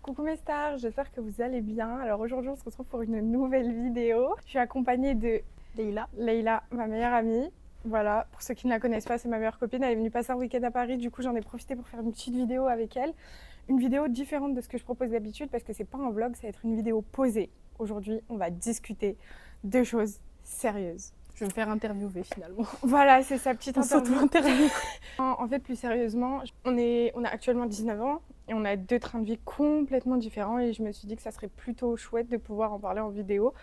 Coucou mes stars, j'espère que vous allez bien. Alors aujourd'hui on se retrouve pour une nouvelle vidéo. Je suis accompagnée de Leïla, ma meilleure amie. Voilà, pour ceux qui ne la connaissent pas, c'est ma meilleure copine. Elle est venue passer un week-end à Paris, du coup j'en ai profité pour faire une petite vidéo avec elle. Une vidéo différente de ce que je propose d'habitude parce que c'est pas un vlog, ça va être une vidéo posée. Aujourd'hui on va discuter de choses sérieuses. Je vais me faire interviewer finalement. Voilà, c'est sa petite interview. Interview. En fait, plus sérieusement, on a actuellement 19 ans et on a deux trains de vie complètement différents et je me suis dit que ça serait plutôt chouette de pouvoir en parler en vidéo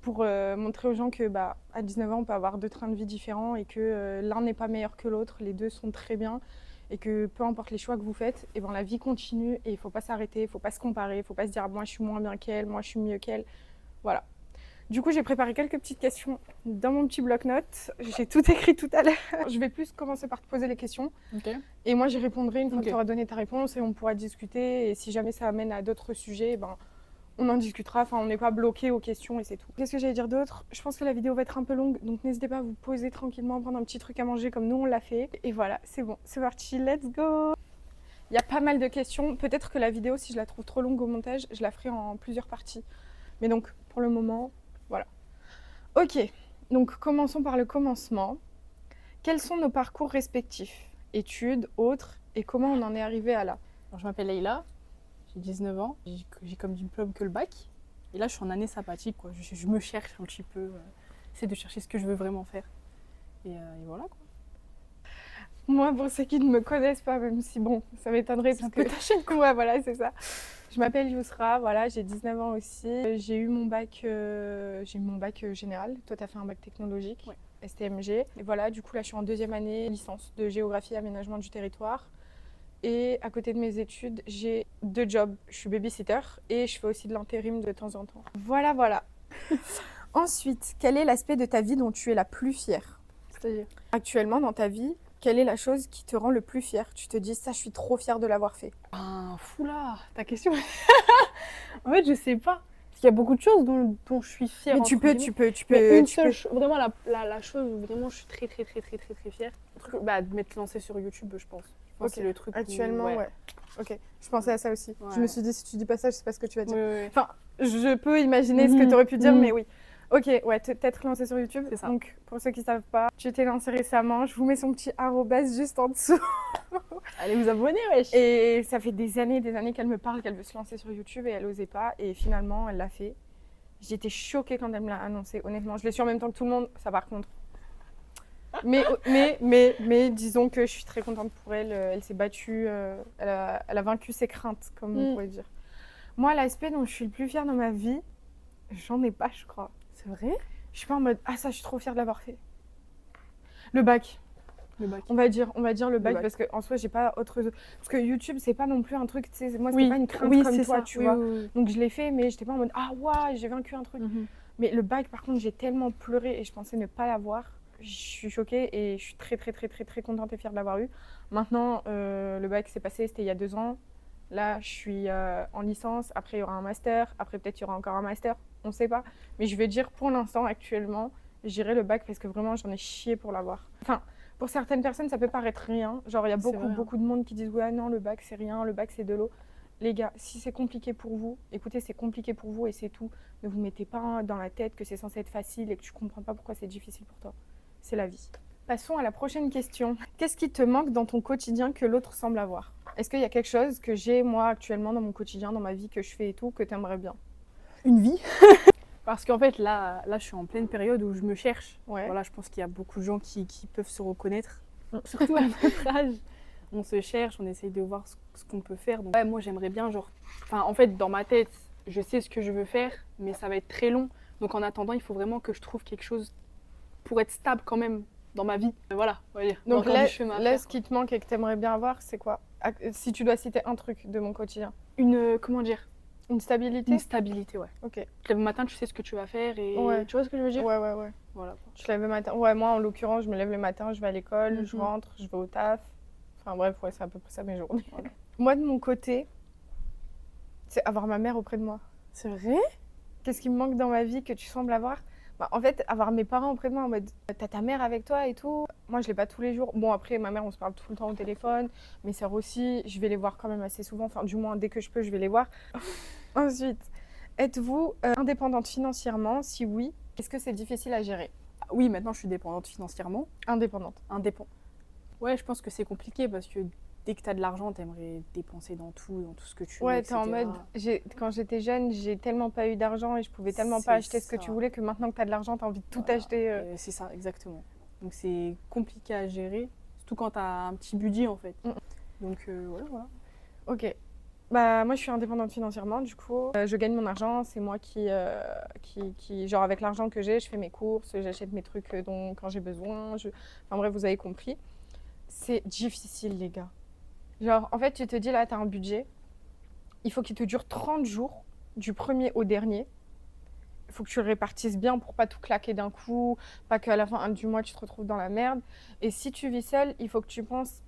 pour montrer aux gens que à 19 ans, on peut avoir deux trains de vie différents et que l'un n'est pas meilleur que l'autre, les deux sont très bien et que peu importe les choix que vous faites, et la vie continue et il ne faut pas s'arrêter, il ne faut pas se comparer, il ne faut pas se dire moi je suis moins bien qu'elle, moi je suis mieux qu'elle. Voilà. Du coup, j'ai préparé quelques petites questions dans mon petit bloc-notes. J'ai tout écrit tout à l'heure. Je vais plus commencer par te poser les questions. Okay. Et moi, j'y répondrai une fois que tu auras donné ta réponse et on pourra discuter. Et si jamais ça amène à d'autres sujets, on en discutera. Enfin, on n'est pas bloqué aux questions et c'est tout. Qu'est-ce que j'allais dire d'autre? Je pense que la vidéo va être un peu longue. Donc, n'hésitez pas à vous poser tranquillement, prendre un petit truc à manger comme nous, on l'a fait. Et voilà, c'est bon. C'est parti, let's go! Il y a pas mal de questions. Peut-être que la vidéo, si je la trouve trop longue au montage, je la ferai en plusieurs parties. Mais donc, pour le moment... Voilà. Ok, donc commençons par le commencement. Quels sont nos parcours respectifs? Études, autres, et comment on en est arrivé à là? Alors, je m'appelle Leïla, j'ai 19 ans, j'ai comme diplôme que le bac. Et là, je suis en année sabbatique, quoi. Je me cherche un petit peu, j'essaie de chercher ce que je veux vraiment faire. Et voilà, quoi. Moi, pour ceux qui ne me connaissent pas, même si bon, ça m'étonnerait parce que ta chaîne, ouais, voilà, c'est ça. Je m'appelle Yousra, voilà, j'ai 19 ans aussi. J'ai eu mon bac, général. Toi, tu as fait un bac technologique, ouais. STMG. Et voilà, du coup, là, je suis en deuxième année, licence de géographie et aménagement du territoire. Et à côté de mes études, j'ai deux jobs. Je suis babysitter et je fais aussi de l'intérim de temps en temps. Voilà, voilà. Ensuite, quel est l'aspect de ta vie dont tu es la plus fière? C'est-à-dire? Actuellement, dans ta vie, quelle est la chose qui te rend le plus fière? Tu te dis, ça, je suis trop fière de l'avoir fait. Ah, fou là, ta question. En fait, je sais pas. Parce qu'il y a beaucoup de choses dont je suis fière. Mais tu peux. Mais une seule chose, vraiment la chose où vraiment je suis très fière. De m'être lancée sur YouTube, je pense. Okay. C'est le truc. Actuellement, ouais. Ok, je pensais à ça aussi. Ouais. Je me suis dit, si tu dis pas ça, je sais pas ce que tu vas dire. Ouais. Enfin, je peux imaginer ce que tu aurais pu dire, mais oui. Ok, ouais, t'être lancée sur YouTube. C'est ça. Donc, pour ceux qui savent pas, tu t'es lancée récemment. Je vous mets son petit arrobase juste en dessous. Allez vous abonner, wesh. Et ça fait des années qu'elle me parle qu'elle veut se lancer sur YouTube et elle osait pas. Et finalement, elle l'a fait. J'étais choquée quand elle me l'a annoncé, honnêtement. Je l'ai su en même temps que tout le monde, ça par contre. Mais disons que je suis très contente pour elle. Elle s'est battue, elle a vaincu ses craintes, comme on pourrait dire. Moi, l'aspect dont je suis le plus fière dans ma vie, j'en ai pas, je crois. C'est vrai? Je suis pas en mode ah ça, je suis trop fière de l'avoir fait. Le bac. On va dire le bac parce qu'en soi, j'ai pas autre. Parce que YouTube, c'est pas non plus un truc, tu sais, moi, c'était pas une crainte comme toi, tu vois. Donc je l'ai fait, mais j'étais pas en mode ah ouais, j'ai vaincu un truc. Mais le bac, par contre, j'ai tellement pleuré et je pensais ne pas l'avoir. Je suis choquée et je suis très contente et fière de l'avoir eu. Maintenant, le bac s'est passé, c'était il y a 2 ans. Là, je suis en licence. Après, il y aura un master. Après, peut-être il y aura encore un master. On ne sait pas. Mais je veux dire, pour l'instant, actuellement, j'irai le bac parce que vraiment, j'en ai chié pour l'avoir. Enfin, pour certaines personnes, ça peut paraître rien. Genre, il y a beaucoup de monde qui disent « Ouais, non, le bac, c'est rien. Le bac, c'est de l'eau. » Les gars, si c'est compliqué pour vous, écoutez, c'est compliqué pour vous et c'est tout. Ne vous mettez pas dans la tête que c'est censé être facile et que tu ne comprends pas pourquoi c'est difficile pour toi. C'est la vie. Passons à la prochaine question. Qu'est-ce qui te manque dans ton quotidien que l'autre semble avoir? Est-ce qu'il y a quelque chose que j'ai, moi, actuellement, dans mon quotidien, dans ma vie, que je fais et tout, que tu aimerais bien? Une vie. Parce qu'en fait, là, je suis en pleine période où je me cherche. Ouais. Voilà, je pense qu'il y a beaucoup de gens qui peuvent se reconnaître. Surtout à notre âge. On se cherche, on essaye de voir ce qu'on peut faire. Donc, ouais, moi, j'aimerais bien, en fait, dans ma tête, je sais ce que je veux faire, mais ça va être très long. Donc, en attendant, il faut vraiment que je trouve quelque chose pour être stable quand même dans ma vie. Voilà, on va dire. Donc là, ce qui te manque et que tu aimerais bien avoir, c'est quoi? Si tu dois citer un truc de mon quotidien. Comment dire? Une stabilité? Une stabilité, ouais. Ok. Tu te lèves le matin, tu sais ce que tu vas faire et tu vois ce que je veux dire? Ouais. Voilà. Tu te lèves le matin. Ouais, moi en l'occurrence, je me lève le matin, je vais à l'école, je rentre, je vais au taf. Enfin bref, ouais, c'est à peu près ça mes journées. Voilà. Moi de mon côté, c'est avoir ma mère auprès de moi. C'est vrai? Qu'est-ce qui me manque dans ma vie que tu sembles avoir? Bah, en fait, avoir mes parents auprès de moi en mode t'as ta mère avec toi et tout. Moi, je l'ai pas tous les jours. Bon, après, ma mère, on se parle tout le temps au téléphone. Mes sœurs aussi, je vais les voir quand même assez souvent. Enfin, du moins, dès que je peux, je vais les voir. Ensuite, êtes-vous indépendante financièrement? Si oui, est-ce que c'est difficile à gérer? Oui, maintenant, je suis dépendante financièrement. Indépendante. Ouais, je pense que c'est compliqué parce que dès que tu as de l'argent, tu aimerais dépenser dans tout ce que tu veux, Ouais, t'es etc. en mode, quand j'étais jeune, j'ai tellement pas eu d'argent et je pouvais tellement pas acheter ce que tu voulais que maintenant que t'as de l'argent, t'as envie de tout acheter. C'est ça, exactement. Donc c'est compliqué à gérer, surtout quand tu as un petit budget en fait. Donc voilà. Ok. Bah, moi, je suis indépendante financièrement, du coup. Je gagne mon argent, c'est moi qui genre, avec l'argent que j'ai, je fais mes courses, j'achète mes trucs quand j'ai besoin. Enfin, bref, vous avez compris. C'est difficile, les gars. Genre, en fait, tu te dis, là, t'as un budget. Il faut qu'il te dure 30 jours, du premier au dernier. Il faut que tu le répartisses bien pour pas tout claquer d'un coup, pas qu'à la fin du mois, tu te retrouves dans la merde. Et si tu vis seule, il faut que tu penses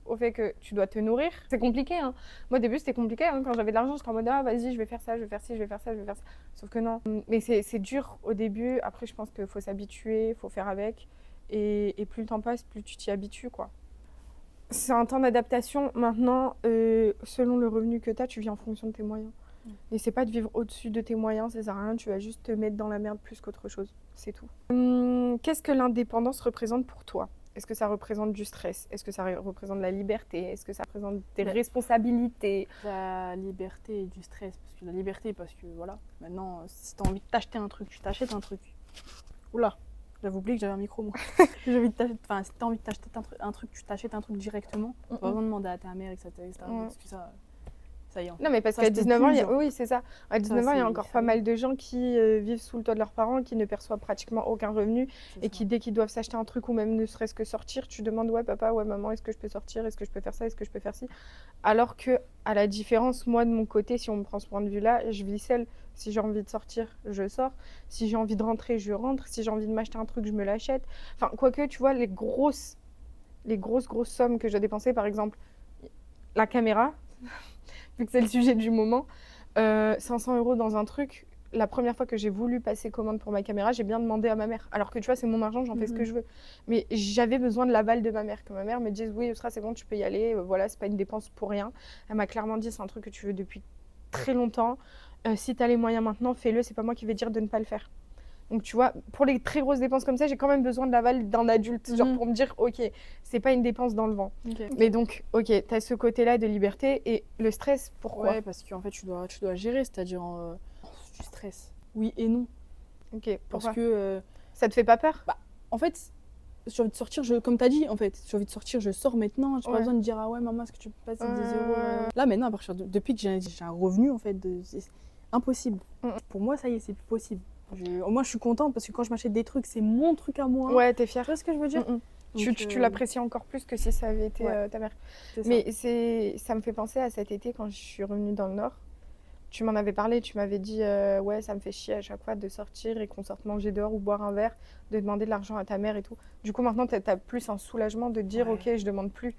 au fait que tu dois te nourrir. C'est compliqué, hein. Moi, au début, c'était compliqué. Hein. Quand j'avais de l'argent, j'étais en mode, ah, vas-y, je vais faire ça, je vais faire ci, je vais faire ça, je vais faire ça. Sauf que non. Mais c'est dur au début. Après, je pense qu'il faut s'habituer, il faut faire avec. Et plus le temps passe, plus tu t'y habitues, quoi. C'est un temps d'adaptation. Maintenant, selon le revenu que tu as, tu vis en fonction de tes moyens. Et c'est pas de vivre au-dessus de tes moyens, ça sert à rien, tu vas juste te mettre dans la merde plus qu'autre chose, c'est tout. Qu'est-ce que l'indépendance représente pour toi? Est-ce que ça représente du stress? Est-ce que ça représente la liberté? Est-ce que ça représente des responsabilités? La liberté et du stress. La liberté, parce que voilà, maintenant, si tu as envie de t'acheter un truc, tu t'achètes un truc. Oula, j'avais oublié que j'avais un micro, moi. Si tu as envie de t'acheter un truc, tu t'achètes un truc directement. Tu n'as pas besoin de demander à ta mère, etc. Parce que ça y est. Non, mais parce qu'à 19 ans, oui, c'est ça. À 19 ans, il y a encore pas mal de gens qui vivent sous le toit de leurs parents, qui ne perçoivent pratiquement aucun revenu et qui, dès qu'ils doivent s'acheter un truc ou même ne serait-ce que sortir, tu demandes, ouais, papa, ouais, maman, est-ce que je peux sortir? Est-ce que je peux faire ça? Est-ce que je peux faire ci? Alors que, à la différence, moi, de mon côté, si on me prend ce point de vue-là, je vis seule. Si j'ai envie de sortir, je sors. Si j'ai envie de rentrer, je rentre. Si j'ai envie de m'acheter un truc, je me l'achète. Enfin, quoique, tu vois, les grosses sommes que je dois dépenser, par exemple, la caméra, vu que c'est le sujet du moment, 500 € dans un truc. La première fois que j'ai voulu passer commande pour ma caméra, j'ai bien demandé à ma mère. Alors que tu vois, c'est mon argent, j'en fais ce que je veux. Mais j'avais besoin de l'aval de ma mère, que ma mère me dise oui, Yousra, c'est bon, tu peux y aller. Voilà, c'est pas une dépense pour rien. Elle m'a clairement dit, c'est un truc que tu veux depuis très longtemps. Si tu as les moyens maintenant, fais-le. C'est pas moi qui vais dire de ne pas le faire. Donc tu vois, pour les très grosses dépenses comme ça, j'ai quand même besoin de l'aval d'un adulte, genre pour me dire, ok, c'est pas une dépense dans le vent. Mais donc, ok, t'as ce côté-là de liberté et le stress, pourquoi? Ouais, parce qu'en fait, tu dois gérer, c'est-à-dire du stress. Oui et non. Ok, pourquoi? Parce que... ça te fait pas peur? Bah, en fait, j'ai envie de sortir, comme t'as dit, en fait, j'ai envie de sortir, je sors maintenant, j'ai pas besoin de dire, ah ouais, maman, est-ce que tu peux passer des euros Là, maintenant, depuis que j'ai un revenu, en fait, c'est impossible. Pour moi, ça y est, c'est plus possible. Au moins, je suis contente parce que quand je m'achète des trucs, c'est mon truc à moi. Ouais, t'es fière. Tu vois ce que je veux dire? Tu l'apprécies encore plus que si ça avait été ta mère. Mais ça me fait penser à cet été quand je suis revenue dans le Nord. Tu m'en avais parlé, tu m'avais dit ouais, ça me fait chier à chaque fois de sortir et qu'on sorte manger dehors ou boire un verre, de demander de l'argent à ta mère et tout. Du coup, maintenant, t'as plus un soulagement de dire ok, je demande plus.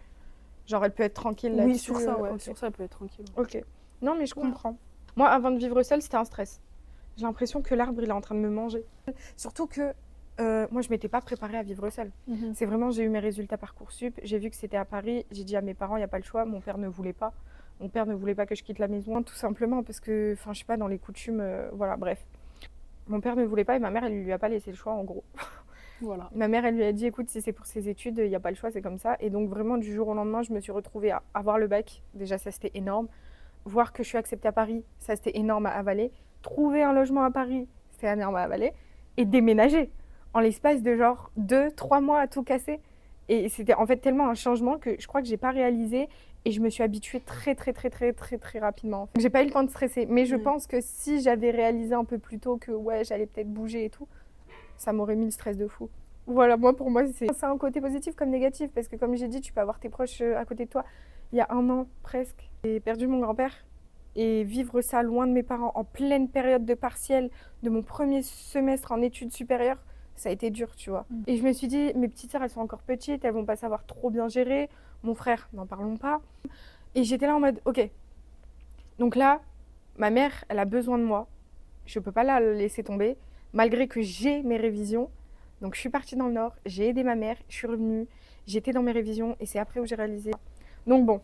Genre, elle peut être tranquille là-dessus. Oui, sur ça, sur ça, elle peut être tranquille. Ok. Non, mais je comprends. Moi, avant de vivre seule, c'était un stress. J'ai l'impression que l'arbre, il est en train de me manger. Surtout que moi, je ne m'étais pas préparée à vivre seule. C'est vraiment, j'ai eu mes résultats Parcoursup, j'ai vu que c'était à Paris, j'ai dit à mes parents, il n'y a pas le choix, mon père ne voulait pas. Mon père ne voulait pas que je quitte la maison, tout simplement parce que, enfin, je sais pas, dans les coutumes, voilà, bref. Mon père ne voulait pas et ma mère, elle lui a pas laissé le choix, en gros. Voilà. Ma mère, elle lui a dit, écoute, si c'est pour ses études, il n'y a pas le choix, c'est comme ça. Et donc, vraiment, du jour au lendemain, je me suis retrouvée à avoir le bac. Déjà, ça, c'était énorme. Voir que je suis acceptée à Paris, ça, c'était énorme à avaler. Trouver un logement à Paris, c'était énorme à avaler. Et déménager en l'espace de genre 2-3 mois à tout casser. Et c'était en fait tellement un changement que je crois que j'ai pas réalisé et je me suis habituée très rapidement. J'ai pas eu le temps de stresser, mais je pense que si j'avais réalisé un peu plus tôt que ouais, j'allais peut-être bouger et tout, ça m'aurait mis le stress de fou. Voilà, pour moi, c'est un côté positif comme négatif parce que comme j'ai dit, tu peux avoir tes proches à côté de toi. Il y a 1 an presque, j'ai perdu mon grand-père et vivre ça loin de mes parents en pleine période de partiel de mon premier semestre en études supérieures, ça a été dur, tu vois. Et je me suis dit, mes petites sœurs, elles sont encore petites, elles vont pas savoir trop bien gérer. Mon frère, n'en parlons pas. Et j'étais là en mode, ok. Donc là, ma mère, elle a besoin de moi. Je peux pas la laisser tomber. malgré que j'ai mes révisions. Donc je suis partie dans le Nord, j'ai aidé ma mère, je suis revenue, j'étais dans mes révisions et c'est après où j'ai réalisé. Donc bon,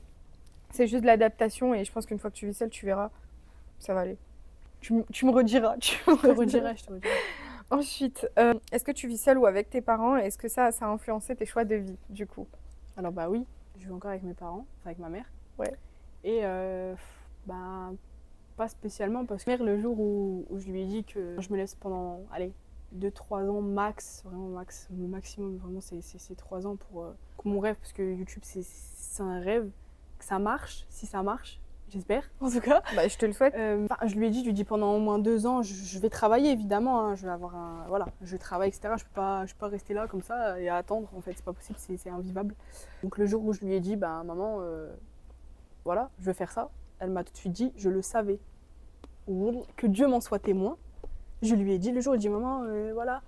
c'est juste de l'adaptation et je pense qu'une fois que tu vis seule, tu verras, ça va aller. Tu me rediras. Je te redirai. Ensuite, est-ce que tu vis seule ou avec tes parents? Est-ce que ça a influencé tes choix de vie, du coup? Alors bah oui, je vis encore avec mes parents, avec ma mère. Ouais. Et pas spécialement, parce que le jour où je lui ai dit que je me laisse pendant, 2-3 ans max, vraiment max, le maximum, vraiment c'est 3 ans pour mon rêve, parce que YouTube c'est un rêve, que ça marche, si ça marche, j'espère en tout cas. Bah, je te le souhaite. Je lui ai dit pendant au moins 2 ans, je vais travailler évidemment, hein, je vais avoir je travaille, etc. Je peux pas rester là comme ça et attendre, en fait c'est pas possible, c'est invivable. Donc le jour où je lui ai dit, maman, voilà, je veux faire ça, elle m'a tout de suite dit, je le savais, que Dieu m'en soit témoin. Je lui ai dit le jour où il dit maman, voilà,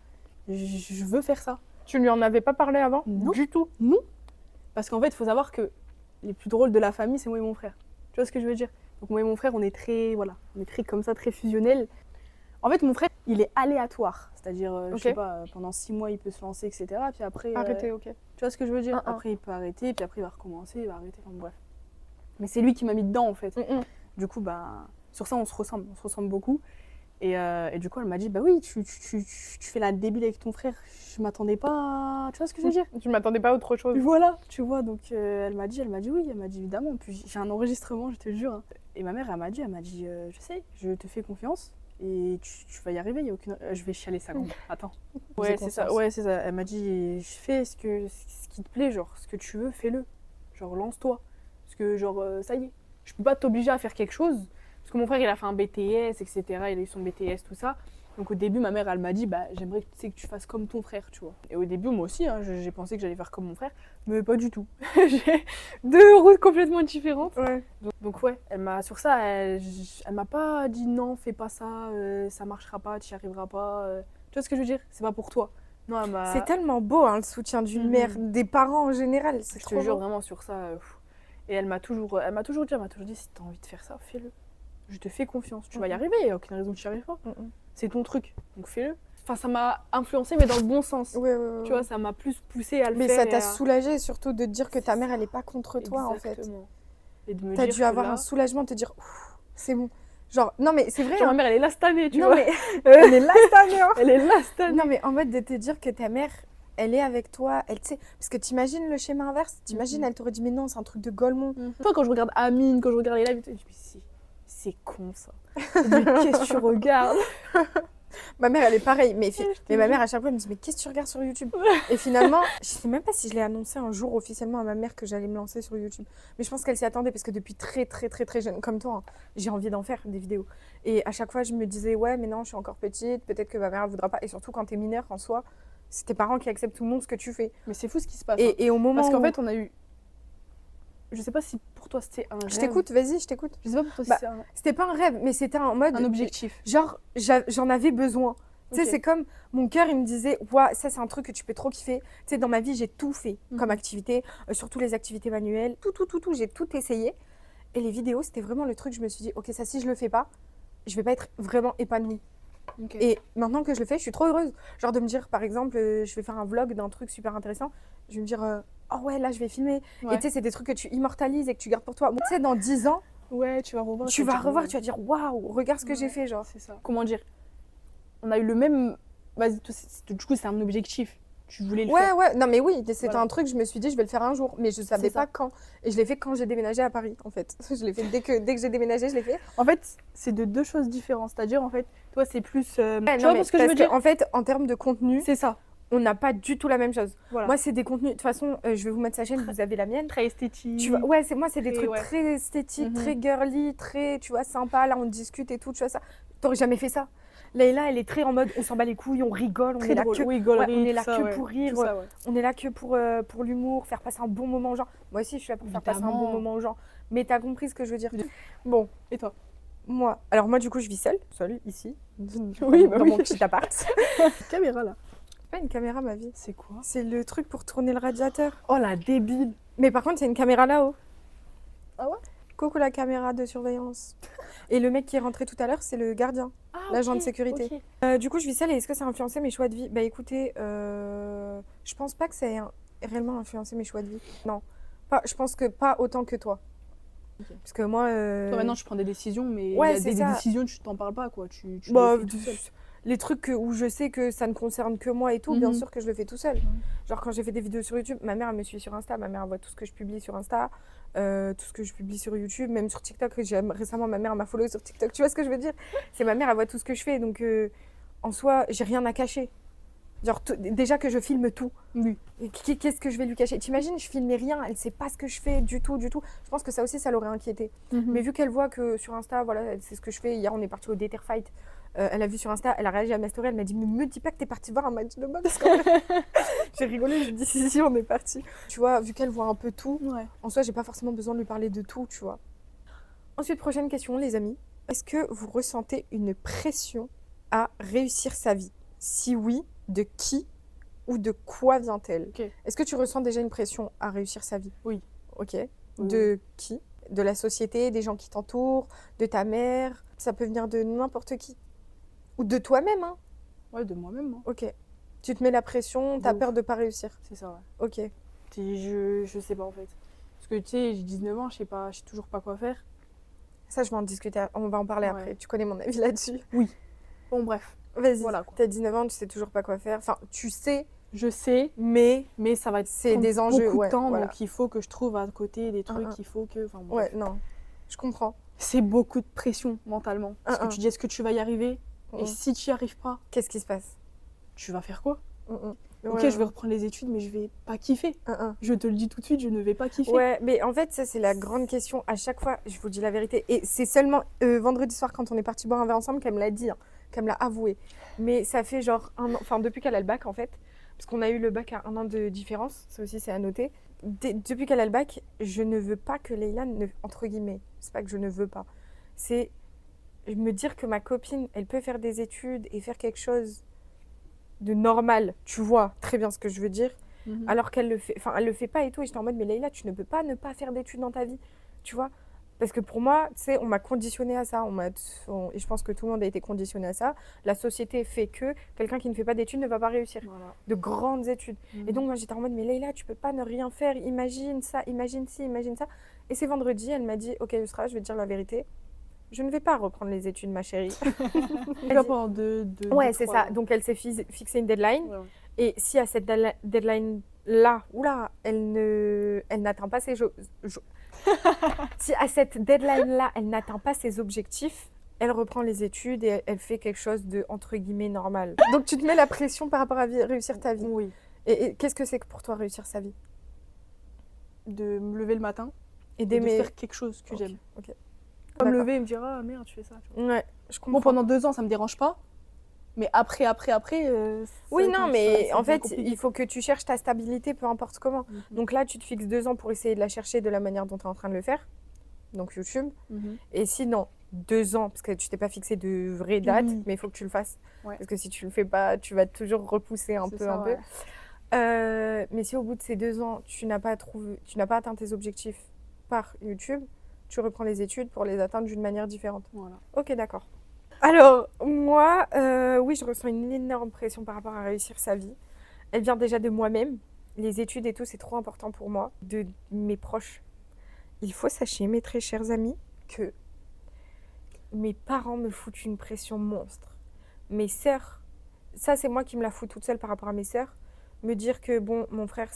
je veux faire ça. Tu lui en avais pas parlé avant? Non. Du tout? Non. Parce qu'en fait, il faut savoir que les plus drôles de la famille, c'est moi et mon frère. Tu vois ce que je veux dire? Donc moi et mon frère, on est très comme ça, très fusionnels. En fait, mon frère, il est aléatoire. C'est-à-dire, je sais pas, pendant 6 mois, il peut se lancer, etc. Puis après... Arrêter, ok. Tu vois ce que je veux dire? Après, il peut arrêter, puis après, il va recommencer, il va arrêter, enfin bref. Mais c'est lui qui m'a mis dedans, en fait. Du coup, sur ça, on se ressemble beaucoup. Et du coup, elle m'a dit, bah oui, tu fais la débile avec ton frère. Je m'attendais pas, tu vois ce que je veux dire? Je m'attendais pas à autre chose. Voilà, tu vois, donc elle m'a dit oui, elle m'a dit évidemment. Puis j'ai un enregistrement, je te jure. Hein. Et ma mère, elle m'a dit, je sais, je te fais confiance et tu vas y arriver. Il y a aucune, je vais chialer ça. Attends. Ouais, c'est ça. Elle m'a dit, fais ce qui te plaît, genre ce que tu veux, fais-le. Genre lance-toi, parce que genre ça y est, je peux pas t'obliger à faire quelque chose. Parce que mon frère, il a fait un BTS, etc. Il a eu son BTS, tout ça. Donc au début, ma mère, elle m'a dit, j'aimerais que tu fasses comme ton frère, tu vois. Et au début, moi aussi, hein, j'ai pensé que j'allais faire comme mon frère, mais pas du tout. J'ai 2 routes complètement différentes. Ouais. Donc ouais, sur ça, elle m'a pas dit non, fais pas ça, ça marchera pas, tu y arriveras pas. Tu vois ce que je veux dire? C'est pas pour toi. Non, c'est tellement beau, hein, le soutien d'une mère, des parents en général. C'est trop beau. Je te jure vraiment sur ça. Et elle m'a toujours dit, si t'as envie de faire ça, fais-le. Je te fais confiance, tu vas y arriver, il n'y a aucune raison que tu n'y arrives pas. C'est ton truc, donc fais-le. Enfin, ça m'a influencée, mais dans le bon sens. Ouais. Tu vois, ça m'a plus poussée à le faire. Mais ça t'a soulagée surtout de te dire que ta mère, elle n'est pas contre toi, en fait. Et de me t'as dire dû avoir un soulagement, te dire, c'est bon. Genre, non mais c'est vrai. Genre, ma mère, elle est là cette année, tu vois. Mais elle est là cette année. Elle est là cette année. Non, mais en mode de te dire que ta mère, elle est avec toi, elle sait. Parce que t'imagines le schéma inverse, t'imagines, elle t'aurait dit, mais non, c'est un truc de Golemont. Toi, quand je regarde Amine, quand je regarde les lives, je me dis, c'est con ça. Mais qu'est-ce que tu regardes? Ma mère, elle est pareille. Mais ma mère, à chaque fois, elle me dit, mais qu'est-ce que tu regardes sur YouTube? Et finalement, je sais même pas si je l'ai annoncé un jour officiellement à ma mère que j'allais me lancer sur YouTube. Mais je pense qu'elle s'y attendait parce que depuis très, très, très, très jeune, comme toi, hein, j'ai envie d'en faire des vidéos. Et à chaque fois, je me disais, ouais, mais non, je suis encore petite, peut-être que ma mère, elle voudra pas. Et surtout, quand t'es mineure en soi, c'est tes parents qui acceptent tout le monde ce que tu fais. Mais c'est fou ce qui se passe. Et au moment parce qu'en fait, on a eu. Je sais pas si pour toi c'était un rêve. Je t'écoute, vas-y, je t'écoute. Je sais pas pour toi si c'était un... C'était pas un rêve, mais c'était en mode... Un objectif. Genre, j'en avais besoin. Tu sais, c'est comme mon cœur, il me disait, ouais, ça c'est un truc que tu peux trop kiffer. Tu sais, dans ma vie, j'ai tout fait comme activité, surtout les activités manuelles, tout, j'ai tout essayé. Et les vidéos, c'était vraiment le truc, je me suis dit, ok, ça si je le fais pas, je vais pas être vraiment épanouie. Et maintenant que je le fais, je suis trop heureuse. Genre de me dire, par exemple, je vais faire un vlog d'un truc super intéressant, je vais me dire, oh ouais, là je vais filmer. Ouais. Et tu sais, c'est des trucs que tu immortalises et que tu gardes pour toi. Tu sais, dans 10 ans, ouais, tu vas revoir. Tu vas dire, waouh, regarde ce que j'ai fait, genre. C'est ça. Comment dire? On a eu le même. Vas-y, du coup, c'est un objectif. Tu voulais le faire. Ouais, non, mais oui, c'était un truc, je me suis dit, je vais le faire un jour. Mais je savais pas quand. Et je l'ai fait quand j'ai déménagé à Paris, en fait. Je l'ai fait dès que j'ai déménagé, je l'ai fait. En fait, c'est de 2 choses différentes. C'est-à-dire, en fait, toi, c'est plus. Tu vois ce que je veux dire? En fait, en termes de contenu. C'est ça. On n'a pas du tout la même chose. Voilà. Moi, c'est des contenus. De toute façon, je vais vous mettre sa chaîne, vous avez la mienne. Très esthétique. Tu vois, ouais, moi, c'est des trucs très esthétiques, très girly, très, tu vois, sympa. Là, on discute et tout, tu vois ça. T'aurais jamais fait ça. Leïla, elle est très en mode, on s'en bat les couilles, on rigole, on est là que pour rire, on est là que pour l'humour, faire passer un bon moment aux gens. Moi aussi, je suis là pour faire passer un bon moment aux gens. Mais t'as compris ce que je veux dire. Bon, et toi? Moi, du coup, je vis seule, ici, oui, dans mon petit appart. Caméra là. Pas une caméra, ma vie. C'est quoi? C'est le truc pour tourner le radiateur. Oh la débile. Mais par contre, il y a une caméra là-haut. Ah ouais? Coucou la caméra de surveillance. Et le mec qui est rentré tout à l'heure, c'est le gardien, l'agent de sécurité. Du coup, je vis seule et est-ce que ça a influencé mes choix de vie? Bah écoutez, je pense pas que ça ait réellement influencé mes choix de vie. Non, je pense que pas autant que toi. Parce que moi... Toi, maintenant, je prends des décisions, mais il y a des décisions, tu t'en parles pas, quoi. Tu les fais tout seul. Les trucs où je sais que ça ne concerne que moi et tout, bien sûr que je le fais tout seul. Genre quand j'ai fait des vidéos sur YouTube, ma mère elle me suit sur Insta, ma mère elle voit tout ce que je publie sur Insta, tout ce que je publie sur YouTube, même sur TikTok. Récemment, ma mère m'a follow sur TikTok, tu vois ce que je veux dire? C'est ma mère, elle voit tout ce que je fais, donc en soi, j'ai rien à cacher. Genre déjà que je filme tout. Oui. Qu'est-ce que je vais lui cacher? T'imagines, je filmais rien, elle sait pas ce que je fais du tout, du tout. Je pense que ça aussi, ça l'aurait inquiétée. Mais vu qu'elle voit que sur Insta, voilà, c'est ce que je fais. Hier, on est parti au Dater Fight. Elle a vu sur Insta, elle a réagi à ma story, elle m'a dit me dis pas que t'es partie voir un match de boxe. J'ai rigolé, je lui ai dit si, on est parti. Tu vois, vu qu'elle voit un peu tout, en soi, j'ai pas forcément besoin de lui parler de tout, tu vois. Ensuite, prochaine question, les amis. Est-ce que vous ressentez une pression à réussir sa vie? Si oui, de qui ou de quoi vient-elle? Est-ce que tu ressens déjà une pression à réussir sa vie? Oui. Ok. De qui? De la société, des gens qui t'entourent, de ta mère? Ça peut venir de n'importe qui. Ou de toi-même, hein? Ouais, de moi-même. Hein. Ok. Tu te mets la pression, t'as peur de pas réussir. C'est ça, ouais. Ok. Je sais pas en fait. Parce que tu sais, j'ai 19 ans, je sais toujours pas quoi faire. Ça, je vais en discuter, on va en parler après. Tu connais mon avis là-dessus? Oui. Bon, bref. Vas-y. Voilà, t'as 19 ans, tu sais toujours pas quoi faire. Enfin, tu sais. Je sais, mais ça va être des enjeux, beaucoup de temps, donc il faut que je trouve à côté des trucs, il faut que... Enfin, ouais, non, je comprends. C'est beaucoup de pression mentalement. Parce que tu dis, est-ce que tu vas y arriver? Et si tu n'y arrives pas, qu'est-ce qui se passe? Tu vas faire quoi? Ok, je vais reprendre les études, mais je vais pas kiffer. Je te le dis tout de suite, je ne vais pas kiffer. Ouais, mais en fait, ça, c'est la grande question. À chaque fois, je vous dis la vérité. Et c'est seulement vendredi soir, quand on est parti boire un verre ensemble, qu'elle me l'a dit, hein, qu'elle me l'a avoué. Mais ça fait genre un an, enfin, depuis qu'elle a le bac, en fait, parce qu'on a eu le bac à 1 an de différence, ça aussi, c'est à noter. Depuis qu'elle a le bac, je ne veux pas que Leïla, entre guillemets, c'est pas que je ne veux pas, c'est me dire que ma copine, elle peut faire des études et faire quelque chose de normal, tu vois très bien ce que je veux dire, alors qu'elle le fait, enfin elle le fait pas et tout, et j'étais en mode mais Leïla, tu ne peux pas ne pas faire d'études dans ta vie, tu vois, parce que pour moi, tu sais, on m'a conditionné à ça, et je pense que tout le monde a été conditionné à ça, la société fait que quelqu'un qui ne fait pas d'études ne va pas réussir, de grandes études, et donc moi j'étais en mode mais Leïla, tu peux pas ne rien faire, imagine ça, imagine ci, imagine ça, et c'est vendredi, elle m'a dit ok Yusra, je vais te dire la vérité, je ne vais pas reprendre les études, ma chérie. Pendant ouais, c'est ça. Donc, elle s'est fixé une deadline. Ouais. Et si à cette deadline-là, elle n'atteint pas ses... si à cette deadline-là, elle n'atteint pas ses objectifs, elle reprend les études et elle fait quelque chose de, entre guillemets, normal. Donc, tu te mets la pression par rapport à réussir ta vie. Oui. Et qu'est-ce que c'est que pour toi, réussir sa vie? De me lever le matin et de faire quelque chose que j'aime. Ok. Pas me lever et me dire ah merde tu fais ça. Tu vois. Ouais, je comprends. Bon pendant 2 ans ça me dérange pas, mais après. Oui non mais en fait il faut que tu cherches ta stabilité peu importe comment. Donc là tu te fixes 2 ans pour essayer de la chercher de la manière dont tu es en train de le faire, donc YouTube. Et sinon 2 ans parce que tu t'es pas fixé de vraies dates, mais il faut que tu le fasses parce que si tu le fais pas tu vas toujours repousser un peu. Mais si au bout de ces 2 ans tu n'as pas atteint tes objectifs par YouTube, tu reprends les études pour les atteindre d'une manière différente. Voilà. Ok, d'accord. Alors, moi, oui, je ressens une énorme pression par rapport à réussir sa vie. Elle vient déjà de moi-même. Les études et tout, c'est trop important pour moi. De mes proches. Il faut sachez, mes très chers amis, que mes parents me foutent une pression monstre. Mes sœurs, ça c'est moi qui me la fous toute seule par rapport à mes sœurs. Me dire que, bon, mon frère,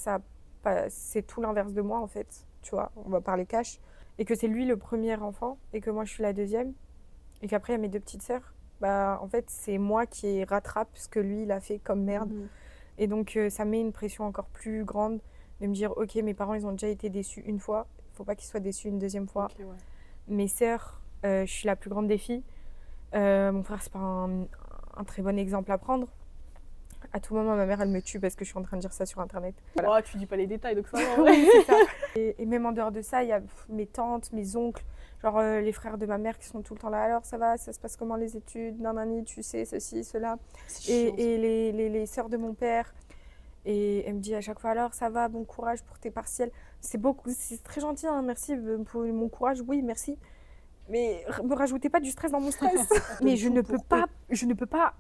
c'est tout l'inverse de moi, en fait. Tu vois, on va parler cash. Et que c'est lui le premier enfant et que moi je suis la deuxième et qu'après il y a mes 2 petites sœurs, bah en fait c'est moi qui rattrape ce que lui il a fait comme merde. Et donc ça met une pression encore plus grande de me dire ok mes parents ils ont déjà été déçus une fois, faut pas qu'ils soient déçus une deuxième fois. Okay, ouais. Mes sœurs, je suis la plus grande des filles, mon frère c'est pas un très bon exemple à prendre. À tout moment, ma mère, elle me tue parce que je suis en train de dire ça sur Internet. Voilà. Oh, tu dis pas les détails, donc ça va. Oui, c'est ça. Et même en dehors de ça, il y a mes tantes, mes oncles, genre les frères de ma mère qui sont tout le temps là. Alors, ça va, ça se passe comment les études? Nanani, tu sais, ceci, cela. Et les sœurs de mon père. Et elle me dit à chaque fois, alors, ça va, bon courage pour tes partiels. C'est très gentil, hein, merci pour mon courage, oui, merci. mais me rajoutez pas du stress dans mon stress. Mais je ne peux pas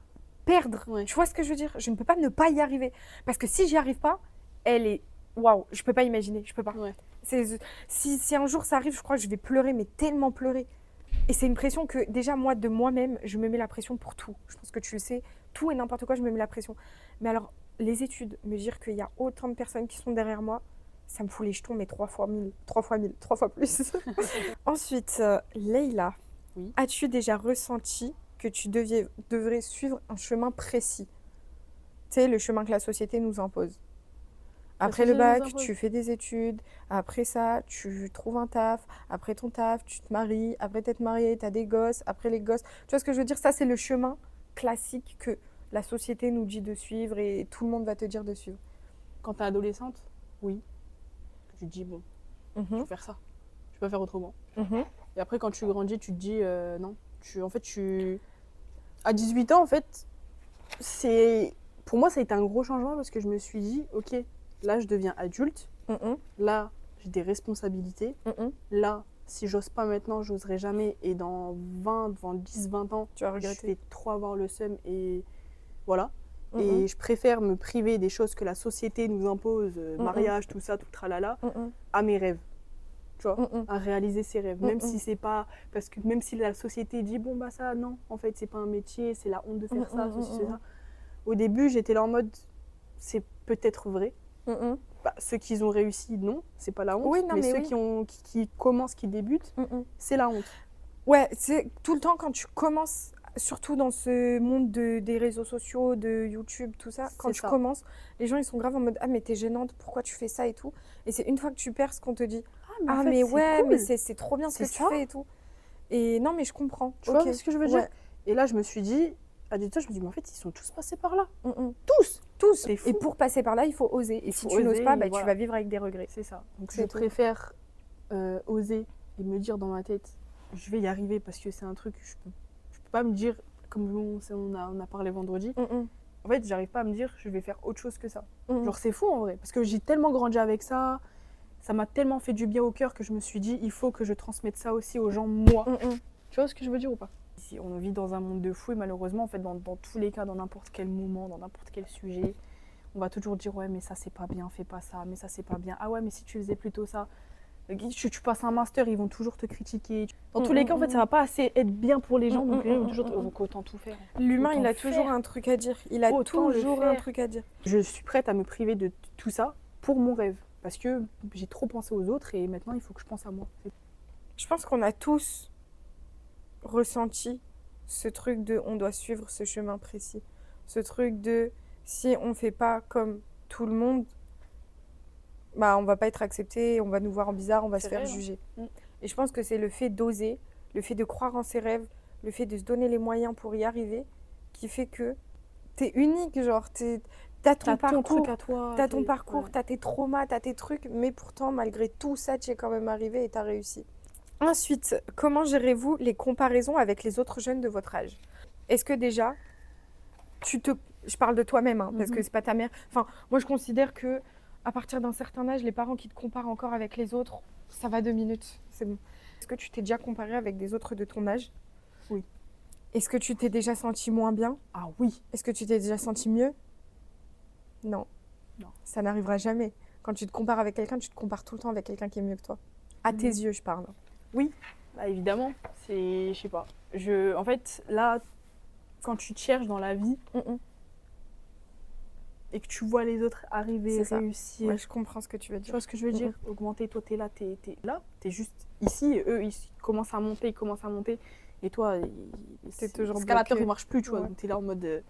perdre. Ouais. Tu vois ce que je veux dire? Je ne peux pas ne pas y arriver. Parce que si j'y arrive pas, elle est... Waouh, je peux pas imaginer, je peux pas. Ouais. Si un jour ça arrive, je crois que je vais pleurer, mais tellement pleurer. Et c'est une pression que déjà moi, de moi-même, je me mets la pression pour tout. Je pense que tu le sais, tout et n'importe quoi, je me mets la pression. Mais alors, les études, me dire qu'il y a autant de personnes qui sont derrière moi, ça me fout les jetons, mais 3 fois 1000, 3 fois 1000, 3 fois plus. Ensuite, Leïla, oui. As-tu déjà ressenti que tu devrais suivre un chemin précis? Tu sais, le chemin que la société nous impose. Après le bac, tu fais des études. Après ça, tu trouves un taf. Après ton taf, tu te maries. Après t'être mariée, tu as des gosses. Après les gosses. Tu vois ce que je veux dire? Ça, c'est le chemin classique que la société nous dit de suivre et tout le monde va te dire de suivre. Quand tu es adolescente, oui. Tu te dis, bon, je peux faire ça. Je peux faire autrement. Et après, quand tu grandis, tu te dis, non. À 18 ans, en fait, pour moi, ça a été un gros changement parce que je me suis dit, ok, là, je deviens adulte. Là, j'ai des responsabilités. Là, si j'ose pas maintenant, j'oserai jamais. Et dans 10, 20 ans, tu vas regretter. Je vais trop avoir le seum et voilà. Et je préfère me priver des choses que la société nous impose, mariage, tout ça, tout tralala, à mes rêves. Tu vois, à réaliser ses rêves. Même si c'est pas... Parce que même si la société dit, bon, bah ça, non, en fait, c'est pas un métier, c'est la honte de faire ça, ceci, c'est ça. Au début, j'étais là en mode, c'est peut-être vrai. Bah, ceux qui ont réussi, non, c'est pas la honte. Oui, non, mais ceux qui commencent, qui débutent, c'est la honte. Ouais, c'est tout le temps quand tu commences, surtout dans ce monde des réseaux sociaux, de YouTube, tout ça, quand tu commences, les gens ils sont grave en mode, ah mais t'es gênante, pourquoi tu fais ça et tout. Et c'est une fois que tu perces qu'on te dit, ah mais ouais, cool. Mais c'est trop bien ce que tu fais et tout. Et non, mais je comprends. Tu vois ce que je veux dire? Et là, je me suis dit, à des temps, je me dis, mais en fait, ils sont tous passés par là. Tous. Et pour passer par là, il faut oser. Et si tu n'oses pas, bah, tu vas vivre avec des regrets. C'est ça. Donc, je préfère oser et me dire dans ma tête, je vais y arriver parce que c'est un truc, je peux pas me dire, comme on a parlé vendredi, en fait, j'arrive pas à me dire, je vais faire autre chose que ça. Genre, c'est fou en vrai. Parce que j'ai tellement grandi avec ça, ça m'a tellement fait du bien au cœur que je me suis dit, il faut que je transmette ça aussi aux gens, moi. Tu vois ce que je veux dire ou pas? On vit dans un monde de fou et malheureusement, en fait, dans tous les cas, dans n'importe quel moment, dans n'importe quel sujet, on va toujours dire ouais, mais ça c'est pas bien, fais pas ça, mais ça c'est pas bien. Ah ouais, mais si tu faisais plutôt ça, tu passes un master, ils vont toujours te critiquer. Dans tous les cas, en fait, ça va pas assez être bien pour les gens, donc les gens vont toujours donc autant tout faire. L'humain, il a toujours un truc à dire. Il a toujours un truc à dire. Je suis prête à me priver de tout ça pour mon rêve, parce que j'ai trop pensé aux autres et maintenant il faut que je pense à moi. Je pense qu'on a tous ressenti ce truc de on doit suivre ce chemin précis, ce truc de si on fait pas comme tout le monde, bah on va pas être accepté, on va nous voir en bizarre, on va se faire juger. Et je pense que c'est le fait d'oser, le fait de croire en ses rêves, le fait de se donner les moyens pour y arriver qui fait que t'es unique, genre t'as ton parcours, t'as ton parcours, t'as tes traumas, t'as tes trucs, mais pourtant malgré tout ça tu es quand même arrivé et t'as réussi. Ensuite, comment gérez-vous les comparaisons avec les autres jeunes de votre âge? Est-ce que déjà, je parle de toi-même, hein, parce que c'est pas ta mère. Enfin, moi, je considère que à partir d'un certain âge, les parents qui te comparent encore avec les autres, ça va 2 minutes, c'est bon. Est-ce que tu t'es déjà comparé avec des autres de ton âge? Oui. Est-ce que tu t'es déjà senti moins bien? Ah oui. Est-ce que tu t'es déjà senti mieux? Non. Non. Ça n'arrivera jamais. Quand tu te compares avec quelqu'un, tu te compares tout le temps avec quelqu'un qui est mieux que toi. À tes yeux, je parle. Oui, bah évidemment, je sais pas. En fait, là, quand tu te cherches dans la vie et que tu vois les autres arriver, réussir. Ouais, je comprends ce que tu veux dire. Tu vois ce que je veux dire? Augmenter, toi, t'es là, t'es juste ici et eux, ils commencent à monter, Et toi, c'est toujours l'escalateur, il marche plus, tu vois. Donc t'es là en mode...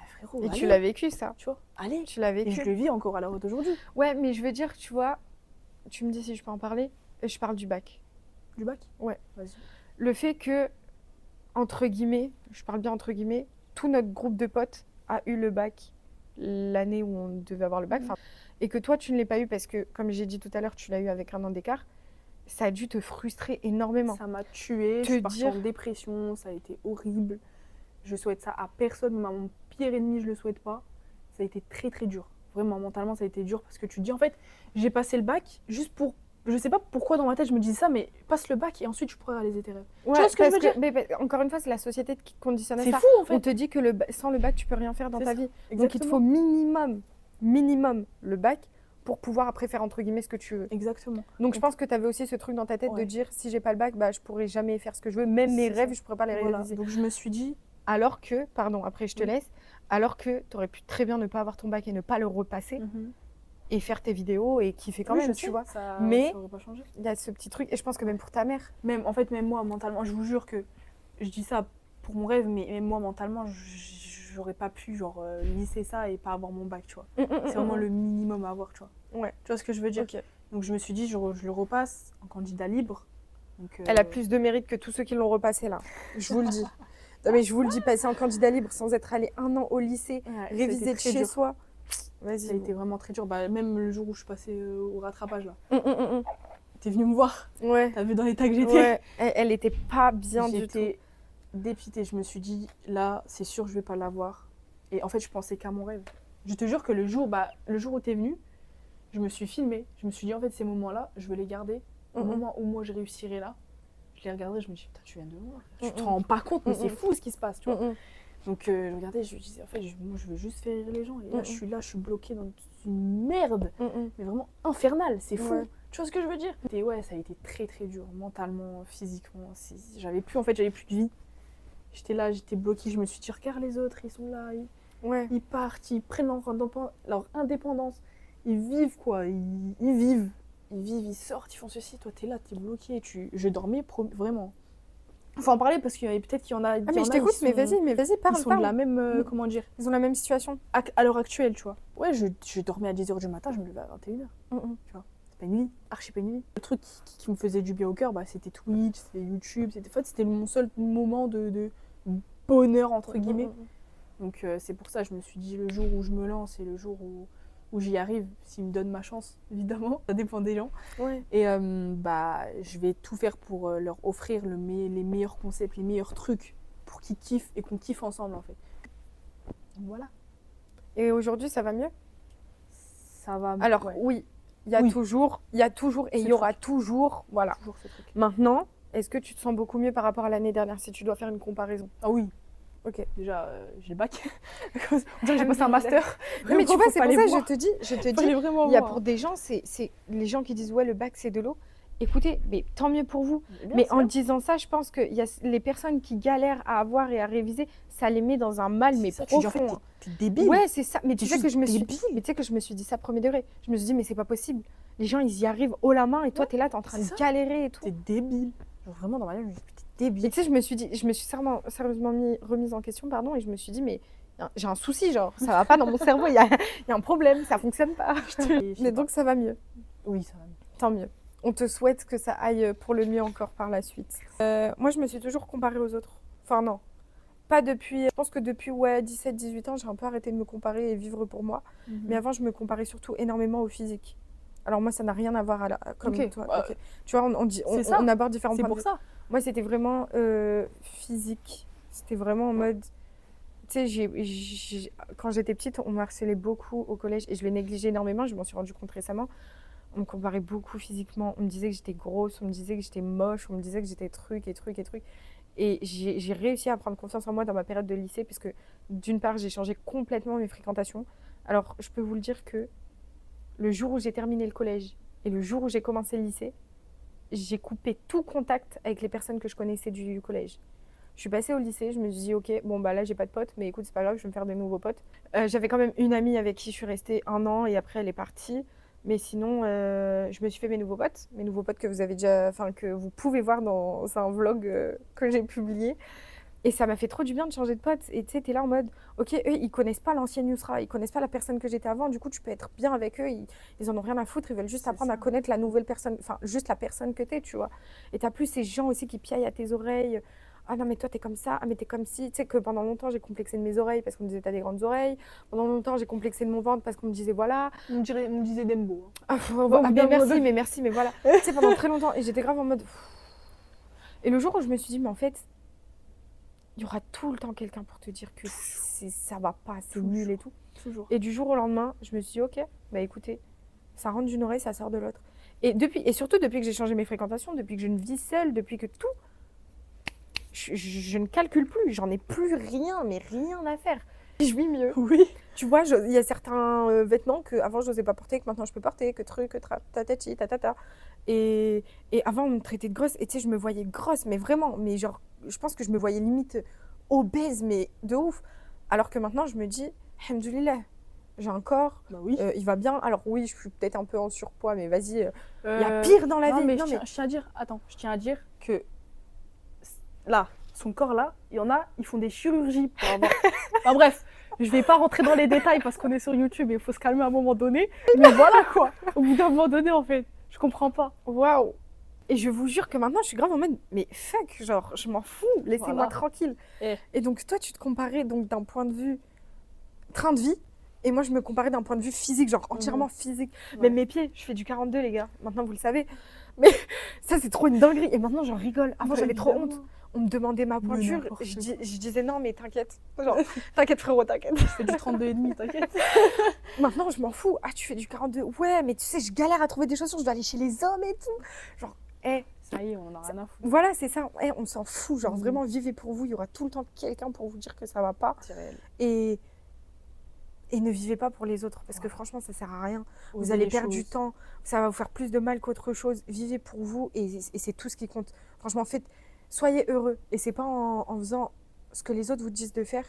frérot, et allez, tu l'as vécu, ça. Tu vois, allez. Tu l'as vécu. Et je le vis encore à l'heure d'aujourd'hui. Ouais, mais je veux dire, tu vois, tu me dis si je peux en parler, je parle du bac. Du bac? Ouais. Vas-y. Le fait que, entre guillemets, je parle bien entre guillemets, tout notre groupe de potes a eu le bac l'année où on devait avoir le bac, et que toi, tu ne l'as pas eu parce que, comme j'ai dit tout à l'heure, tu l'as eu avec 1 an d'écart, ça a dû te frustrer énormément. Ça m'a tuée, je suis partie en dépression, ça a été horrible. Je souhaite ça à personne, même à mon pire ennemi, je le souhaite pas. Ça a été très très dur. Vraiment, mentalement, ça a été dur parce que tu te dis, en fait, j'ai passé le bac juste pour je sais pas pourquoi dans ma tête je me dis ça, mais passe le bac et ensuite je pourrais réaliser tes rêves. Ouais, tu vois ce que je veux dire? Mais encore une fois, c'est la société qui te conditionne à ça. C'est fou en fait. On te dit que sans le bac, tu peux rien faire dans ta vie. Exactement. Donc il te faut minimum le bac pour pouvoir après faire entre guillemets ce que tu veux. Exactement. Donc je pense que tu avais aussi ce truc dans ta tête de dire si j'ai pas le bac, bah je pourrais jamais faire ce que je veux, même mes rêves, je pourrais pas les réaliser. Donc je me suis dit alors que après je te laisse, alors que tu aurais pu très bien ne pas avoir ton bac et ne pas le repasser. Et faire tes vidéos et kiffer quand même, tu vois. Mais il y a ce petit truc, et je pense que même pour ta mère. Même moi, mentalement, je vous jure que je dis ça pour mon rêve, mais même moi, mentalement, j'aurais pas pu lisser ça et pas avoir mon bac, tu vois. C'est vraiment le minimum à avoir, tu vois. Ouais. Tu vois ce que je veux dire? Donc je me suis dit, je le repasse en candidat libre. Donc, Elle a plus de mérite que tous ceux qui l'ont repassé là, je vous le dis. Non, mais je vous le dis, passer en candidat libre sans être allé 1 an au lycée, réviser de chez soi. Ça a été vraiment très dur. Bah, même le jour où je suis passée au rattrapage là. T'es venue me voir. Ouais. T'as vu dans l'état que j'étais. Ouais. Elle était pas bien du tout. J'étais dépitée. Je me suis dit, là, c'est sûr, je vais pas l'avoir. Et en fait, je pensais qu'à mon rêve. Je te jure que le jour où t'es venue, je me suis filmée. Je me suis dit, en fait, ces moments-là, je veux les garder. Au moment où moi, je réussirai là, je les regardais. Je me dis, putain, tu viens de me voir. Tu te rends pas compte, mais c'est fou ce qui se passe, tu vois. Donc je regardais, je disais, en fait, moi je veux juste faire rire les gens. Et là, je suis bloquée dans une merde, mais vraiment infernale, c'est fou. Tu vois ce que je veux dire? Et ouais, ça a été très très dur, mentalement, physiquement. J'avais plus de vie. J'étais là, j'étais bloquée, je me suis dit, regarde les autres, ils sont là, ils partent, ils prennent leur indépendance. Ils vivent quoi, ils vivent, ils sortent, ils font ceci. Toi, t'es là, t'es bloquée. Je dormais vraiment. Faut en parler parce qu'il y a peut-être qu'il y en a. Ah mais je t'écoute, mais vas-y, parle. Ils sont de la même, comment dire, ils ont la même situation. À l'heure actuelle, tu vois. Ouais, je dormais à 10h du matin, je me levais à 21h. Tu vois. C'est pas une nuit, archi pas une nuit. Le truc qui me faisait du bien au cœur, bah, c'était Twitch, c'était YouTube, c'était mon seul moment de bonheur, entre guillemets. Donc c'est pour ça, je me suis dit, le jour où je me lance et le jour où j'y arrive, s'il me donne ma chance, évidemment, ça dépend des gens. Et je vais tout faire pour leur offrir les meilleurs concepts, les meilleurs trucs pour qu'ils kiffent et qu'on kiffe ensemble en fait. Donc, voilà. Et aujourd'hui, ça va mieux? Ça va mieux. Alors oui, il y a toujours et il y aura toujours, voilà. Toujours ce truc. Maintenant, est-ce que tu te sens beaucoup mieux par rapport à l'année dernière si tu dois faire une comparaison? Ah oui. Ok. Déjà, j'ai le bac. On dirait que j'ai passé un master. Non, mais tu vois, c'est pour ça que je te dis, il y a pour des gens, c'est les gens qui disent ouais, le bac c'est de l'eau. Écoutez, mais tant mieux pour vous. Mais en disant ça, je pense que y a les personnes qui galèrent à avoir et à réviser, ça les met dans un mal mais profond. T'es débile. Ouais, c'est ça. Mais tu sais que je me suis dit ça premier degré. Je me suis dit mais c'est pas possible. Les gens ils y arrivent haut la main et toi t'es là, t'es en train de galérer et tout. T'es débile. Genre vraiment dans ma vie, je me suis dit débile. Et tu sais, je me suis sérieusement remise en question, pardon, et je me suis dit, mais j'ai un souci, genre, ça va pas dans mon cerveau, il y a un problème, ça fonctionne pas. Mais donc ça va mieux. Oui, ça va mieux. Tant mieux. On te souhaite que ça aille pour le mieux encore par la suite. Moi, je me suis toujours comparée aux autres. Enfin, non. Pas depuis. Je pense que depuis 17-18 ans, j'ai un peu arrêté de me comparer et vivre pour moi. Mais avant, je me comparais surtout énormément au physique. Alors moi, ça n'a rien à voir comme toi. Tu vois, on aborde différents points de vue. C'est pour ça. Moi, c'était vraiment physique. C'était vraiment en mode... Tu sais, quand j'étais petite, on me harcelait beaucoup au collège et je le négligeais énormément. Je m'en suis rendu compte récemment. On me comparait beaucoup physiquement. On me disait que j'étais grosse, on me disait que j'étais moche, on me disait que j'étais truc. Et j'ai réussi à prendre confiance en moi dans ma période de lycée puisque d'une part, j'ai changé complètement mes fréquentations. Alors, je peux vous le dire que le jour où j'ai terminé le collège et le jour où j'ai commencé le lycée, j'ai coupé tout contact avec les personnes que je connaissais du collège. Je suis passée au lycée, je me suis dit ok, bon bah là j'ai pas de potes, mais écoute c'est pas grave, je vais me faire des nouveaux potes. J'avais quand même une amie avec qui je suis restée 1 an et après elle est partie. Mais sinon, je me suis fait mes nouveaux potes que vous avez déjà, enfin que vous pouvez voir dans un vlog que j'ai publié. Et ça m'a fait trop du bien de changer de pote. Et tu sais, t'es là en mode, ok, eux, ils connaissent pas l'ancienne Yousra, ils connaissent pas la personne que j'étais avant. Du coup, tu peux être bien avec eux, ils en ont rien à foutre, ils veulent juste apprendre à connaître la nouvelle personne, enfin, juste la personne que t'es, tu vois. Et t'as plus ces gens aussi qui piaillent à tes oreilles. Ah non, mais toi, t'es comme ça, ah, mais t'es comme si. Tu sais que pendant longtemps, j'ai complexé de mes oreilles parce qu'on me disait, t'as des grandes oreilles. Pendant longtemps, j'ai complexé de mon ventre parce qu'on me disait, voilà. On me disait Dembo. Mais merci, mais voilà. Tu sais, pendant très longtemps, et j'étais grave en mode. Et le jour où je me suis dit, mais en fait, il y aura tout le temps quelqu'un pour te dire que ça va pas, c'est nul et tout. Toujours. Et du jour au lendemain, je me suis dit, ok, bah écoutez, ça rentre d'une oreille, ça sort de l'autre. Et surtout, depuis que j'ai changé mes fréquentations, depuis que je ne vis seule, depuis que tout, je ne calcule plus. J'en ai plus rien, mais rien à faire. Je vis mieux. Oui. Tu vois, il y a certains vêtements qu'avant je n'osais pas porter, que maintenant je peux porter, que truc, que tatati, tatata. Et avant, on me traitait de grosse. Et tu sais, je me voyais grosse, mais vraiment. Mais genre, je pense que je me voyais limite obèse, mais de ouf. Alors que maintenant, je me dis, alhamdoulilah, j'ai un corps, bah oui. Il va bien. Alors oui, je suis peut-être un peu en surpoids, mais vas-y, il y a pire dans la vie. Mais je tiens à dire que là, son corps là, il y en a, ils font des chirurgies pour avoir... Enfin bref, je vais pas rentrer dans les détails parce qu'on est sur YouTube et il faut se calmer à un moment donné. Mais voilà quoi, au bout d'un moment donné en fait, je comprends pas. Waouh. Et je vous jure que maintenant, je suis grave en mode, mais fuck, genre, je m'en fous, laissez-moi tranquille. Et donc toi, tu te comparais donc d'un point de vue train de vie, et moi, je me comparais d'un point de vue physique, genre entièrement physique. Ouais. Même mes pieds, je fais du 42 les gars, maintenant vous le savez. Mais ça, c'est trop une dinguerie. Et maintenant, j'en rigole. Avant, j'avais trop honte. On me demandait ma pointure, je disais non, mais t'inquiète. Genre, t'inquiète frérot, t'inquiète. Je fais du 32,5, t'inquiète. Maintenant, je m'en fous. Ah, tu fais du 42. Ouais, mais tu sais, je galère à trouver des chaussures, je dois aller chez les hommes et tout. Genre, ça y est, on en a rien à foutre. Voilà, c'est ça. On s'en fout. Genre, vraiment, vivez pour vous. Il y aura tout le temps quelqu'un pour vous dire que ça va pas. C'est réel. Et ne vivez pas pour les autres, parce que franchement, ça sert à rien. Vous allez perdre du temps. Ça va vous faire plus de mal qu'autre chose. Vivez pour vous et c'est tout ce qui compte. Franchement, soyez heureux. Et c'est pas en faisant ce que les autres vous disent de faire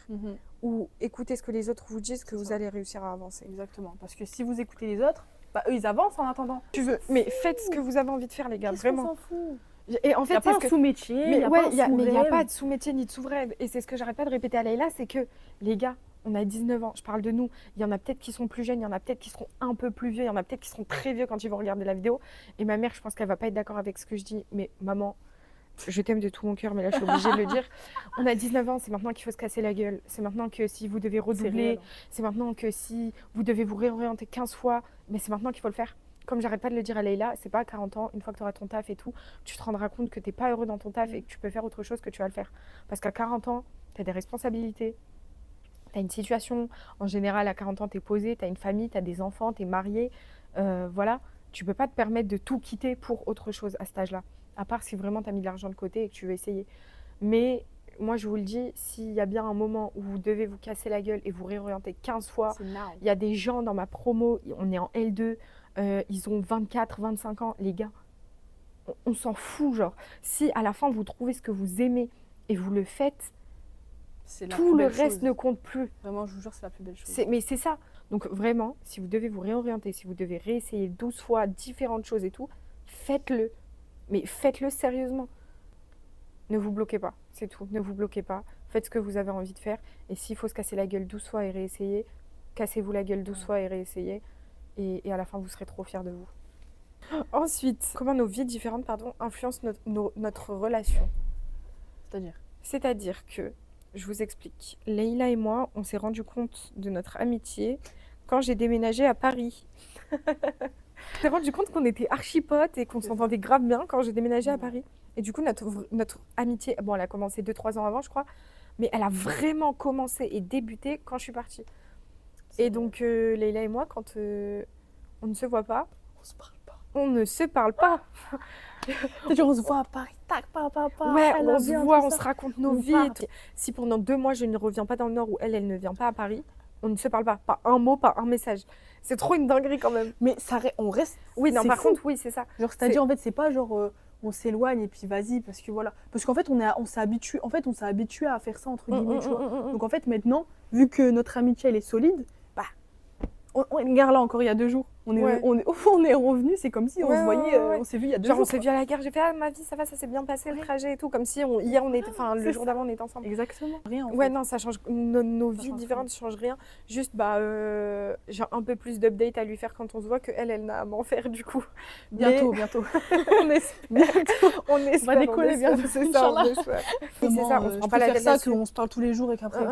ou écoutez ce que les autres vous disent que vous allez réussir à avancer. Exactement. Parce que si vous écoutez les autres, bah, eux, ils avancent en attendant. Mais faites ce que vous avez envie de faire, les gars. Vraiment. On s'en fout. Et en fait, il n'y a pas un sous-métier, mais il n'y a pas de sous-métier ni de sous-rêve. Et c'est ce que j'arrête pas de répéter à Leïla, c'est que les gars, on a 19 ans, je parle de nous. Il y en a peut-être qui sont plus jeunes, il y en a peut-être qui seront un peu plus vieux, il y en a peut-être qui seront très vieux quand ils vont regarder la vidéo. Et ma mère, je pense qu'elle va pas être d'accord avec ce que je dis. Mais maman, je t'aime de tout mon cœur, mais là, je suis obligée de le dire. On a 19 ans, c'est maintenant qu'il faut se casser la gueule. C'est maintenant que si vous devez redoubler, c'est maintenant que si vous devez vous réorienter 15 fois, mais c'est maintenant qu'il faut le faire. Comme j'arrête pas de le dire à Leïla, c'est pas à 40 ans, une fois que tu auras ton taf et tout, tu te rendras compte que tu n'es pas heureux dans ton taf et que tu peux faire autre chose, que tu vas le faire. Parce qu'à 40 ans, tu as des responsabilités, tu as une situation. En général, à 40 ans, tu es posé, tu as une famille, tu as des enfants, tu es marié. Voilà, tu peux pas te permettre de tout quitter pour autre chose à cet âge-là. À part si vraiment tu as mis de l'argent de côté et que tu veux essayer. Mais moi, je vous le dis, s'il y a bien un moment où vous devez vous casser la gueule et vous réorienter 15 fois, il y a des gens dans ma promo, on est en L2, ils ont 24, 25 ans, les gars, on s'en fout, genre. Si à la fin vous trouvez ce que vous aimez et vous le faites, tout le reste ne compte plus. Vraiment, je vous jure, c'est la plus belle chose. Mais c'est ça. Donc vraiment, si vous devez vous réorienter, si vous devez réessayer 12 fois différentes choses et tout, faites-le. Mais faites-le sérieusement. Ne vous bloquez pas, c'est tout. Ne vous bloquez pas. Faites ce que vous avez envie de faire. Et s'il faut se casser la gueule 12 fois et réessayer, cassez-vous la gueule 12 fois et réessayez. Et à la fin, vous serez trop fiers de vous. Ensuite, comment nos vies différentes influencent notre relation. C'est-à-dire que, je vous explique, Leïla et moi, on s'est rendu compte de notre amitié quand j'ai déménagé à Paris. On s'est rendu compte qu'on était archi potes et qu'on s'entendait grave bien quand j'ai déménagé à Paris. Et du coup, notre amitié, bon, elle a commencé 2-3 ans avant, je crois, mais elle a vraiment commencé et débuté quand je suis partie. Et donc, Leïla et moi, quand on ne se voit pas, on ne se parle pas. On se voit à Paris, tac, ouais, on se voit, on se raconte nos vies. Si pendant 2 mois, je ne reviens pas dans le Nord ou elle ne vient pas à Paris, on ne se parle pas. Pas un mot, pas un message. C'est trop une dinguerie quand même. Mais on reste. Oui, non, par contre, oui, c'est ça. Genre, c'est-à-dire, en fait, c'est pas genre on s'éloigne et puis vas-y, parce que voilà. Parce qu'en fait, on s'est habitué à faire ça, entre guillemets, tu vois. Donc en fait, maintenant, vu que notre amitié, elle est solide, bah, regarde là, encore il y a 2 jours. On est revenu, c'est comme si on se voyait, on s'est vu il y a 2 jours. On s'est vu à la gare, j'ai fait ma vie, ça va, ça s'est bien passé le trajet et tout, comme si hier on était, le jour d'avant on était ensemble. Exactement. Rien. Ouais, non, ça change, nos vies différentes ne changent rien. Juste, j'ai un peu plus d'updates à lui faire quand on se voit que elle n'a à m'en faire du coup. Bientôt. On espère. On va décoller bientôt. C'est ça, on espère. C'est ça, on se prend pas la tête là-dessus. On se parle tous les jours et qu'après.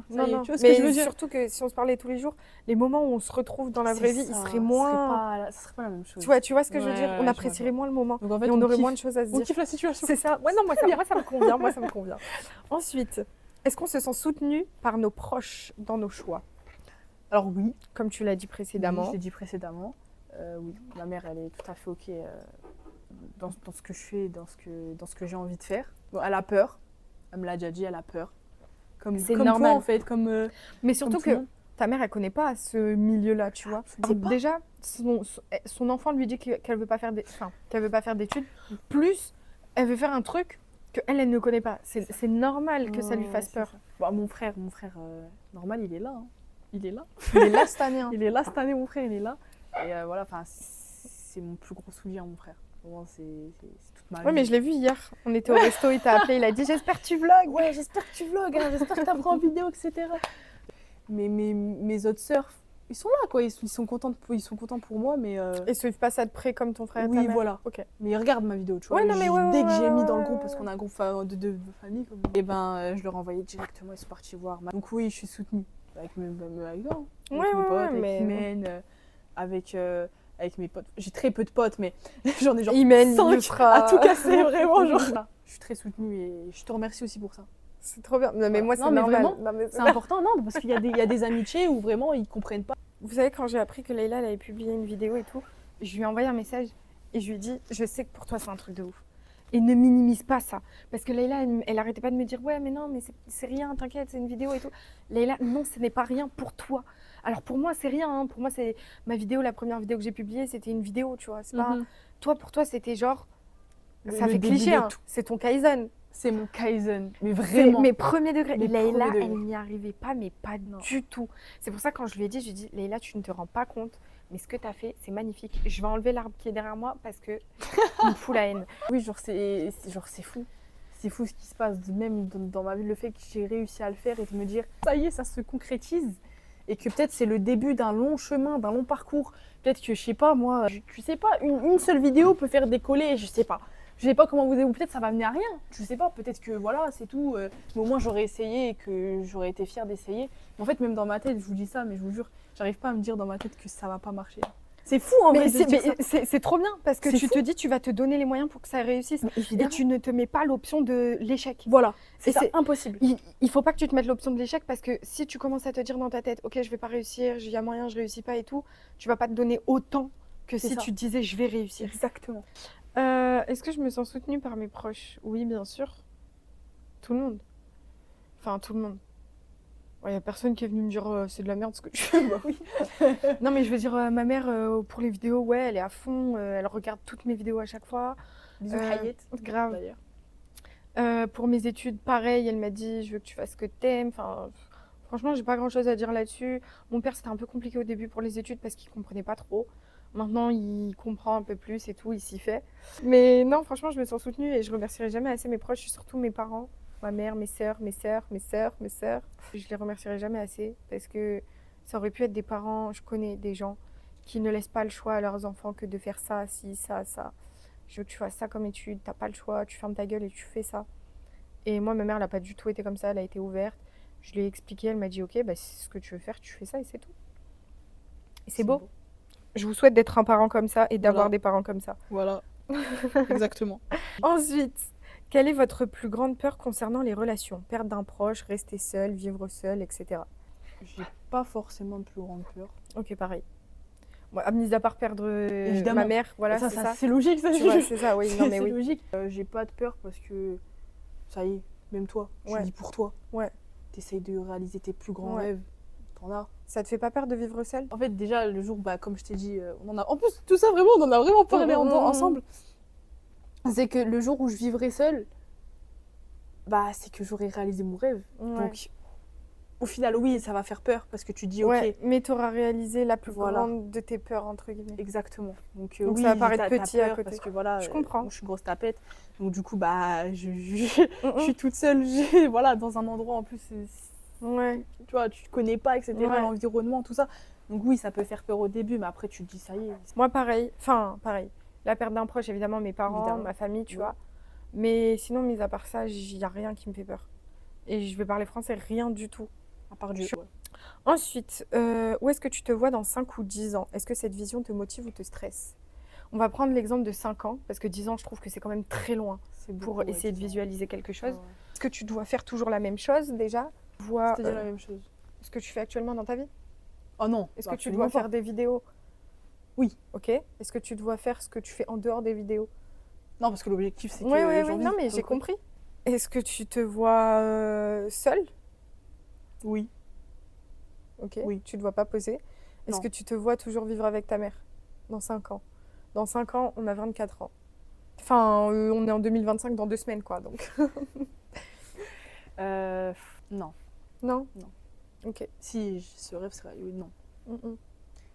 Non, mais surtout que si on se parlait tous les jours, les moments où on se retrouve dans la vraie vie, ils seraient moins. Ça serait pas la même chose. Tu vois ce que je veux dire? On apprécierait moins le moment. Donc en fait, et on aurait moins de choses à se dire. On kiffe la situation. C'est ça. Ouais, non, moi ça me convient. Ensuite, est-ce qu'on se sent soutenu par nos proches dans nos choix? Alors oui. Comme tu l'as dit précédemment. Oui, je l'ai dit précédemment. Oui, ma mère, elle est tout à fait OK dans ce que je fais, dans ce que j'ai envie de faire. Bon, elle a peur. Elle me l'a déjà dit, elle a peur. Comme normal. Toi, en fait. Mais surtout que ta mère, elle connaît pas ce milieu-là, tu vois. Déjà, son enfant lui dit qu'elle veut pas faire d'études. Plus, elle veut faire un truc qu'elle ne connaît pas. C'est normal que ça lui fasse peur. Bon, mon frère, normal, il est là. Hein. Il est là. Il est là cette année. Hein. Il est là cette année, mon frère, il est là. Et voilà, c'est mon plus gros souvenir, mon frère. Vraiment, c'est toute ma vie. Ouais, mais je l'ai vu hier. On était au resto, il t'a appelé, il a dit j'espère que tu vlogues. Ouais, j'espère que tu vlogues, hein, j'espère que t'apprends en vidéo, etc. Mais mes autres sœurs, ils sont là, quoi. Ils sont contents pour moi, mais. Ils suivent pas ça de près comme ton frère et ta mère. Oui, voilà. Ok. Mais ils regardent ma vidéo, tu vois. Ouais, non, mais dès que j'ai mis dans le groupe, parce qu'on a un groupe de famille, et ben, je leur envoyais directement, ils sont partis voir. Donc oui, je suis soutenue avec mes potes, avec Imen, avec mes potes. J'ai très peu de potes, mais j'en ai genre Imen, 5 à tout casser, vraiment. Genre. Je suis très soutenue et je te remercie aussi pour ça. C'est trop bien. Non, mais moi, c'est normal. C'est important, non, parce qu'il y a des amitiés où vraiment ils comprennent pas. Vous savez, quand j'ai appris que Leïla elle avait publié une vidéo et tout, je lui ai envoyé un message et je lui ai dit je sais que pour toi c'est un truc de ouf. Et ne minimise pas ça. Parce que Leïla, elle arrêtait pas de me dire ouais, mais non, mais c'est rien, t'inquiète, c'est une vidéo et tout. Leïla, non, ce n'est pas rien pour toi. Alors pour moi, c'est rien. Hein. Pour moi, c'est ma vidéo, la première vidéo que j'ai publiée, c'était une vidéo, tu vois. C'est pas... Toi, pour toi, c'était genre. Ça fait cliché, hein. C'est ton Kaizen. C'est mon Kaizen, mais vraiment. Mes premiers degrés. Leïla, elle n'y arrivait pas, mais pas du tout. C'est pour ça que quand je lui ai dit, Leïla, tu ne te rends pas compte, mais ce que tu as fait, c'est magnifique. Je vais enlever l'arbre qui est derrière moi parce que il me fout la haine. Oui, c'est fou. C'est fou ce qui se passe, même dans ma vie, le fait que j'ai réussi à le faire et de me dire, ça y est, ça se concrétise. Et que peut-être c'est le début d'un long chemin, d'un long parcours. Peut-être que, je sais pas, moi, tu sais pas, une seule vidéo peut faire décoller, je sais pas. Je sais pas comment vous avez, ou peut-être ça va mener à rien. Je sais pas, peut-être que voilà, c'est tout. Mais au moins j'aurais essayé et que j'aurais été fière d'essayer. En fait, même dans ma tête, je vous dis ça, mais je vous jure, j'arrive pas à me dire dans ma tête que ça va pas marcher. C'est fou en vrai. C'est trop bien parce que tu te dis tu vas te donner les moyens pour que ça réussisse. Et tu ne te mets pas l'option de l'échec. Voilà, c'est impossible. Il faut pas que tu te mettes l'option de l'échec parce que si tu commences à te dire dans ta tête ok je vais pas réussir, il y a moyen, je réussis pas et tout, tu vas pas te donner autant que si tu te disais je vais réussir. Exactement. Est-ce que je me sens soutenue par mes proches? Oui, bien sûr. Tout le monde. Enfin, tout le monde. Il n'y a personne qui est venu me dire c'est de la merde ce que tu fais. Bah oui. Non, mais je veux dire, ma mère, pour les vidéos, ouais, elle est à fond. Elle regarde toutes mes vidéos à chaque fois. Bisous, Hayet. Grave. Pour mes études, pareil, elle m'a dit je veux que tu fasses ce que t'aimes. Enfin, franchement, j'ai pas grand-chose à dire là-dessus. Mon père, c'était un peu compliqué au début pour les études parce qu'il comprenait pas trop. Maintenant, il comprend un peu plus et tout, il s'y fait. Mais non, franchement, je me sens soutenue et je remercierai jamais assez mes proches, surtout mes parents, ma mère, mes sœurs. Je les remercierai jamais assez parce que ça aurait pu être des parents, je connais des gens qui ne laissent pas le choix à leurs enfants que de faire ça, ci, ça, ça. Je veux que tu fasses ça comme étude, t'as pas le choix, tu fermes ta gueule et tu fais ça. Et moi, ma mère, elle n'a pas du tout été comme ça, elle a été ouverte. Je lui ai expliqué, elle m'a dit ok, bah, c'est ce que tu veux faire, tu fais ça et c'est tout. Et c'est beau. Je vous souhaite d'être un parent comme ça et d'avoir des parents comme ça. Voilà, exactement. Ensuite, quelle est votre plus grande peur concernant les relations? Perdre d'un proche, rester seul, vivre seul, etc. J'ai pas forcément de plus grande peur. Ok, pareil. Moi, mis à part perdre ma mère, voilà, c'est ça. C'est logique, ça. C'est ça, oui. Non, mais c'est logique. J'ai pas de peur parce que, ça y est, même toi, je dis pour toi. Ouais. T'essayes de réaliser tes plus grands rêves. Ça te fait pas peur de vivre seule? En fait, déjà, le jour, comme je t'ai dit, en plus, tout ça, vraiment, on en a vraiment parlé ensemble. C'est que le jour où je vivrai seule, c'est que j'aurai réalisé mon rêve. Ouais. Donc, au final, oui, ça va faire peur parce que tu dis, ok. Mais tu auras réalisé la plus grande de tes peurs, entre guillemets. Exactement. Donc oui, ça va paraître petit à côté. Parce que voilà, je comprends. Moi, je suis une grosse tapette. Donc, du coup, je suis toute seule, dans un endroit en plus. Ouais. Tu vois, tu connais pas, etc. L'environnement, tout ça. Donc oui, ça peut faire peur au début, mais après tu te dis ça y est. Moi pareil. La perte d'un proche, évidemment, mes parents, ma famille, tu vois. Mais sinon, mis à part ça, il n'y a rien qui me fait peur. Et je vais parler français, rien du tout. À part Dieu. Ensuite, où est-ce que tu te vois dans 5 ou 10 ans? Est-ce que cette vision te motive ou te stresse? On va prendre l'exemple de 5 ans, parce que 10 ans, je trouve que c'est quand même très loin pour essayer de visualiser quelque chose. Est-ce que tu dois faire toujours la même chose déjà? C'est-à-dire la même chose. Ce que tu fais actuellement dans ta vie? Oh non. Est-ce que tu dois faire des vidéos? Oui. Ok. Est-ce que tu te vois faire ce que tu fais en dehors des vidéos? Non, parce que l'objectif, c'est que Oui, non, mais j'ai compris. Est-ce que tu te vois seule? Oui. Ok. Oui. Tu te vois pas poser. Est-ce que tu te vois toujours vivre avec ta mère dans 5 ans? Dans 5 ans, on a 24 ans. Enfin, on est en 2025 dans 2 semaines, quoi, donc. Non. Non? Non. Ok. Si ce rêve serait oui, non.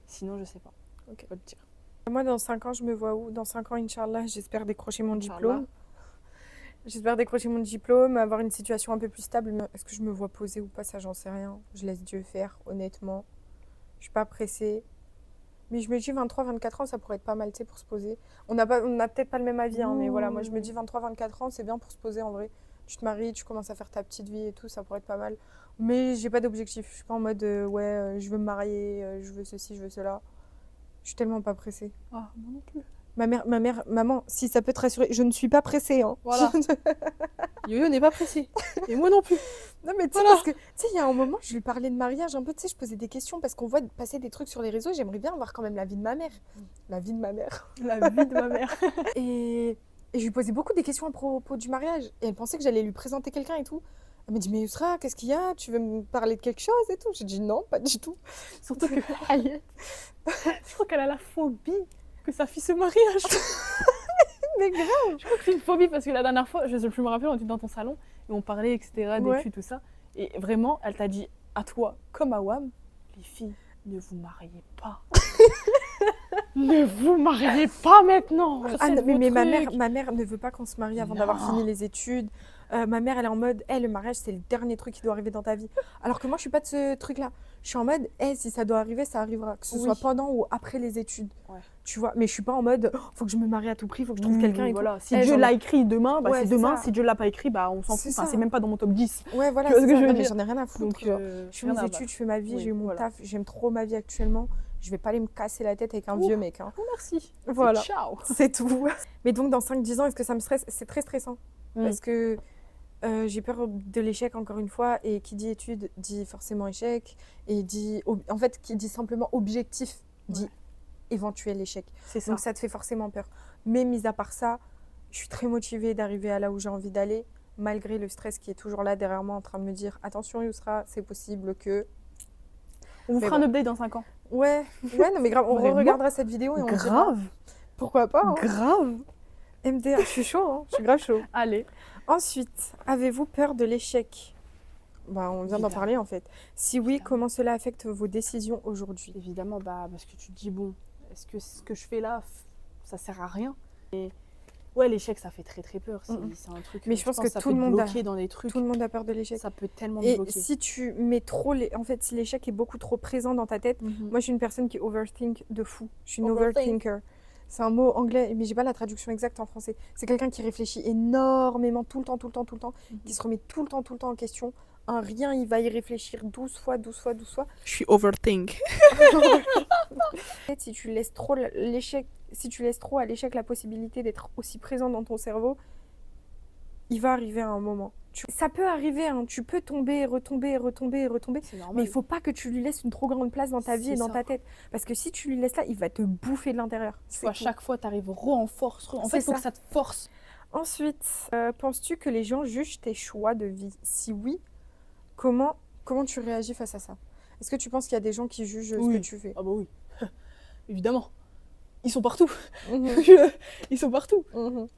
Sinon, je sais pas. Ok. Je peux te dire. Moi, dans 5 ans, je me vois où? Dans 5 ans, Inch'Allah, j'espère décrocher mon diplôme. J'espère décrocher mon diplôme, avoir une situation un peu plus stable. Mais est-ce que je me vois poser ou pas? Ça, j'en sais rien. Je laisse Dieu faire, honnêtement. Je suis pas pressée. Mais je me dis 23-24 ans, ça pourrait être pas mal, tu sais, pour se poser. On n'a peut-être pas le même avis, hein, mais voilà, moi je me dis 23-24 ans, c'est bien pour se poser en vrai. Tu te maries, tu commences à faire ta petite vie et tout, ça pourrait être pas mal. Mais j'ai pas d'objectif. Je suis pas en mode, je veux me marier, je veux ceci, je veux cela. Je suis tellement pas pressée. Ah, moi non plus. Maman, si ça peut te rassurer, je ne suis pas pressée. Hein. Voilà. Yo-Yo n'est pas pressée. Et moi non plus. Non, mais tu sais, parce que, tu sais, il y a un moment, je lui parlais de mariage un peu, tu sais, je posais des questions parce qu'on voit passer des trucs sur les réseaux. J'aimerais bien voir quand même la vie de ma mère. La vie de ma mère. La vie de ma mère. Et je lui posais beaucoup des questions à propos du mariage. Et elle pensait que j'allais lui présenter quelqu'un et tout. Elle m'a dit, mais Yousra, qu'est-ce qu'il y a? Tu veux me parler de quelque chose et tout? J'ai dit non, pas du tout. Surtout que Ayette, je crois qu'elle a la phobie que sa fille se marie un jour. Mais grave. Je crois que c'est une phobie parce que la dernière fois, je ne sais plus me rappeler, on était dans ton salon et on parlait, etc., d'études, tout ça. Et vraiment, elle t'a dit à toi, comme à Wam, les filles, ne vous mariez pas. Ne vous mariez pas maintenant. Mais ma mère ne veut pas qu'on se marie avant d'avoir fini les études. Ma mère, elle est en mode, le mariage, c'est le dernier truc qui doit arriver dans ta vie. Alors que moi, je suis pas de ce truc-là. Je suis en mode, si ça doit arriver, ça arrivera. Que ce soit pendant ou après les études. Ouais. Tu vois, mais je suis pas en mode, faut que je me marie à tout prix, faut que je trouve quelqu'un et voilà. tout. Si Dieu l'a écrit demain, c'est demain. Ça. Si Dieu l'a pas écrit, on s'en fout. C'est même pas dans mon top 10. Ouais, voilà. Mais j'en ai rien à foutre. Donc, je fais mes études, je fais ma vie, j'ai eu mon taf. J'aime trop ma vie actuellement. Je vais pas aller me casser la tête avec un vieux mec. Hein. Merci. Voilà. Ciao. C'est tout. Mais donc, dans 5-10 ans, est-ce que ça me stresse? C'est très stressant. Parce que j'ai peur de l'échec, encore une fois. Et qui dit études dit forcément échec. Et en fait, qui dit simplement objectif dit éventuel échec. C'est ça. Donc, ça te fait forcément peur. Mais mis à part ça, je suis très motivée d'arriver à là où j'ai envie d'aller. Malgré le stress qui est toujours là derrière moi en train de me dire attention, Yousra, c'est possible que. On vous fera un update dans 5 ans. Ouais, non mais grave, on regardera cette vidéo et on grave. Dira, pourquoi pas. Hein. Grave. MDR, je suis chaud, hein. Je suis grave chaud. Allez. Ensuite, avez-vous peur de l'échec? On vient d'en parler en fait. Si oui, comment cela affecte vos décisions aujourd'hui? Évidemment, parce que tu te dis bon, est-ce que ce que je fais là, ça sert à rien? Et ouais, l'échec, ça fait très très peur. C'est un truc. Mais je pense que ça tout le monde dans des trucs. Tout le monde a peur de l'échec. Ça peut tellement et bloquer. Si tu mets trop, en fait, si l'échec est beaucoup trop présent dans ta tête, moi je suis une personne qui overthink de fou. Je suis une overthinker. C'est un mot anglais, mais j'ai pas la traduction exacte en français. C'est quelqu'un qui réfléchit énormément tout le temps, qui se remet tout le temps en question. Un rien, il va y réfléchir 12 fois. Je suis overthink. Si tu laisses trop à l'échec la possibilité d'être aussi présent dans ton cerveau, il va arriver à un moment. Ça peut arriver, hein, tu peux tomber, retomber. Mais il faut pas que tu lui laisses une trop grande place dans ta vie et dans ta tête. Parce que si tu lui laisses là, il va te bouffer de l'intérieur. À chaque fois, tu arrives en force. En fait, il faut que ça te force. Ensuite, penses-tu que les gens jugent tes choix de vie? Si oui, comment tu réagis face à ça? Est-ce que tu penses qu'il y a des gens qui jugent ce que tu fais? Ah bah oui, évidemment. Ils sont partout. Ils sont partout.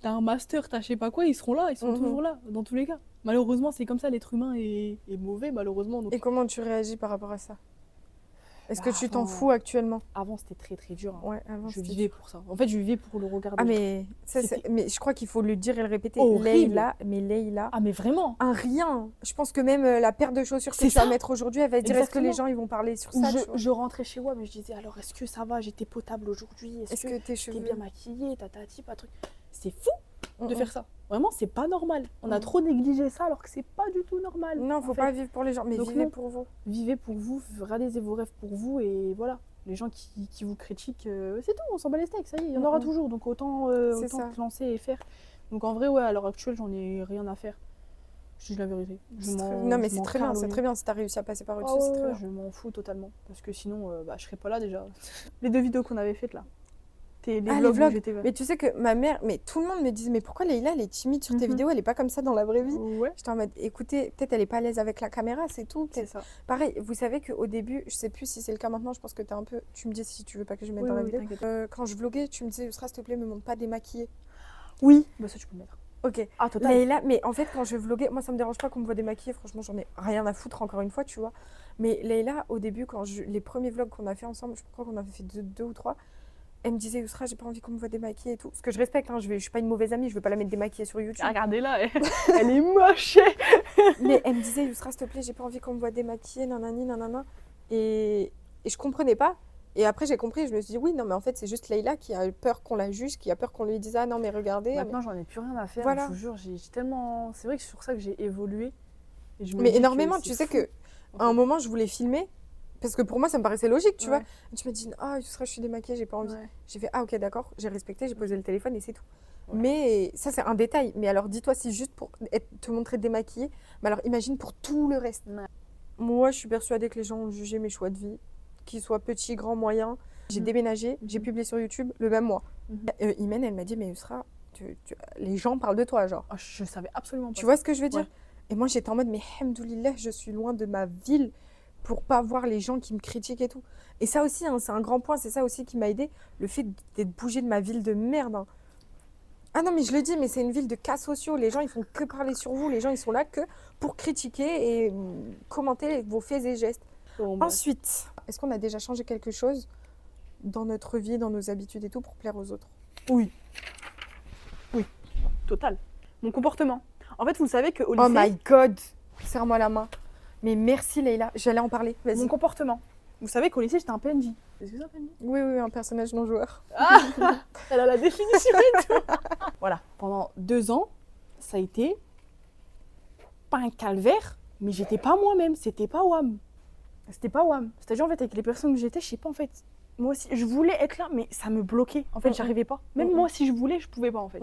T'as un master, t'as je sais pas quoi, ils seront là, ils sont toujours là, dans tous les cas. Malheureusement, c'est comme ça, l'être humain est mauvais, malheureusement. Donc... Et comment tu réagis par rapport à ça? Est-ce que tu t'en fous actuellement? Avant, c'était très très dur. Hein. Ouais, avant, je vivais pour ça. En fait, je vivais pour le regard des gens. Mais je crois qu'il faut le dire et le répéter. Leïla. Ah, mais vraiment. Un rien. Je pense que même la paire de chaussures que tu vas mettre aujourd'hui, elle va dire est-ce que les gens ils vont parler sur ça? Je rentrais chez moi, mais je disais alors est-ce que ça va? J'étais potable aujourd'hui? Est-ce que t'es bien maquillée? Tatati, pas truc. C'est fou de faire ça. Vraiment, c'est pas normal. On a trop négligé ça alors que c'est pas du tout normal. Non, faut pas vivre pour les gens, mais vivez pour vous. Vivez pour vous, réalisez vos rêves pour vous et voilà. Les gens qui vous critiquent, c'est tout, on s'en bat les steaks, ça y est, il y en aura toujours. Donc autant se lancer et faire. Donc en vrai, à l'heure actuelle, j'en ai rien à faire. Je dis la vérité. Non, mais c'est très bien, c'est très bien si t'as réussi à passer par au-dessus, c'est très bien. Je m'en fous totalement. Parce que sinon, je serais pas là déjà. Les 2 vidéos qu'on avait faites là. Les vlogs où j'étais... Mais tu sais que ma mère, mais tout le monde me disait, mais pourquoi Leïla, elle est timide sur tes vidéos, elle est pas comme ça dans la vraie vie. Ouais. J'étais en mode, écoutez, peut-être elle est pas à l'aise avec la caméra, c'est tout. C'est ça. Pareil, vous savez qu'au début, je sais plus si c'est le cas maintenant, je pense que t'es un peu. Tu me dis si tu veux pas que je mette dans la vidéo. Quand je vloguais, tu me disais, Yousra, s'il te plaît, me montre pas démaquillée. Oui, bah ça tu peux le mettre. Ok. Ah, total. Leïla, mais en fait, quand je vloguais, moi ça me dérange pas qu'on me voit démaquillée, franchement, j'en ai rien à foutre, encore une fois, tu vois. Mais Leïla, au début, les premiers vlogs qu'on a fait ensemble, je crois qu'on avait fait 2 ou 3. Elle me disait, Yousra, j'ai pas envie qu'on me voit démaquillée et tout. Ce que je respecte, hein, je suis pas une mauvaise amie, je veux pas la mettre démaquillée sur YouTube. Regardez-la, elle est moche. Mais elle me disait, Yousra, s'il te plaît, j'ai pas envie qu'on me voit démaquillée, nanani, nanana. Et je comprenais pas. Et après, j'ai compris, je me suis dit, oui, non, mais en fait, c'est juste Leïla qui a peur qu'on la juge, qui a peur qu'on lui dise, ah non, mais regardez. Maintenant, j'en ai plus rien à faire, voilà. Je vous jure, j'ai tellement. C'est vrai que c'est sur ça que j'ai évolué. Et mais énormément, tu sais qu'à un moment, je voulais filmer. Parce que pour moi, ça me paraissait logique, tu vois. Et tu m'as dit, ah, Yousra, je suis démaquillée, j'ai pas envie. J'ai fait, ah, ok, d'accord, j'ai respecté, j'ai posé le téléphone et c'est tout. Mais ça, c'est un détail. Mais alors, dis-toi, si juste pour te montrer démaquillée, mais alors imagine pour tout le reste. Moi, je suis persuadée que les gens ont jugé mes choix de vie, qu'ils soient petits, grands, moyens. J'ai déménagé, j'ai publié sur YouTube le même mois. Imen, elle m'a dit, mais Yousra, les gens parlent de toi, genre. Oh, je savais absolument pas. Tu vois ce que je veux dire? Et moi, j'étais en mode, mais hamdoulilah, je suis loin de ma ville pour pas voir les gens qui me critiquent et tout. Et ça aussi, hein, c'est un grand point, c'est ça aussi qui m'a aidé, le fait d'être bougé de ma ville de merde. Hein. Ah non, mais je le dis, mais c'est une ville de cas sociaux. Les gens, ils font que parler sur vous. Les gens, ils sont là que pour critiquer et commenter vos faits et gestes. Ensuite, est-ce qu'on a déjà changé quelque chose dans notre vie, dans nos habitudes et tout, pour plaire aux autres? Oui. Oui, total. Mon comportement. En fait, vous savez qu'au lycée... Oh my God, serre-moi la main. Mais merci Leïla, j'allais en parler. Mon comportement. Vous savez qu'au lycée, j'étais un PNJ. Est-ce que c'est un PNJ? Oui, un personnage non joueur. Ah, elle a la définition et tout. Voilà, pendant 2 ans, ça a été pas un calvaire, mais j'étais pas moi-même, c'était pas WAM. C'est-à-dire, en fait, avec les personnes que j'étais, je sais pas, en fait, moi aussi, je voulais être là, mais ça me bloquait. En fait, j'arrivais pas. Même moi, si je voulais, je pouvais pas, en fait.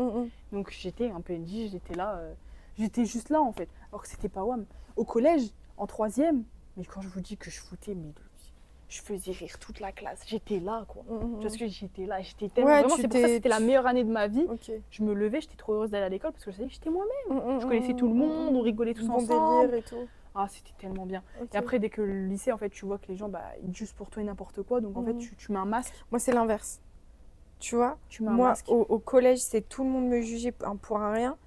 Donc, j'étais un PNJ, j'étais là, j'étais juste là, en fait. Alors que c'était pas WAM. Au collège, en 3e, mais quand je vous dis que je foutais, mais je faisais rire toute la classe. J'étais là, quoi. Parce que j'étais là, j'étais tellement... Vraiment, c'est pour ça que c'était la meilleure année de ma vie. Je me levais, j'étais trop heureuse d'aller à l'école parce que je savais que j'étais moi-même. Je connaissais tout le monde, on rigolait tous ensemble. Délire et tout. Ah, c'était tellement bien. Et après, dès que le lycée, en fait, tu vois que les gens, ils jugent pour tout et n'importe quoi. Donc, en fait, tu mets un masque. Moi, c'est l'inverse. Tu vois, tu mets un moi, masque. Au collège, c'est tout le monde me jugeait pour un rien.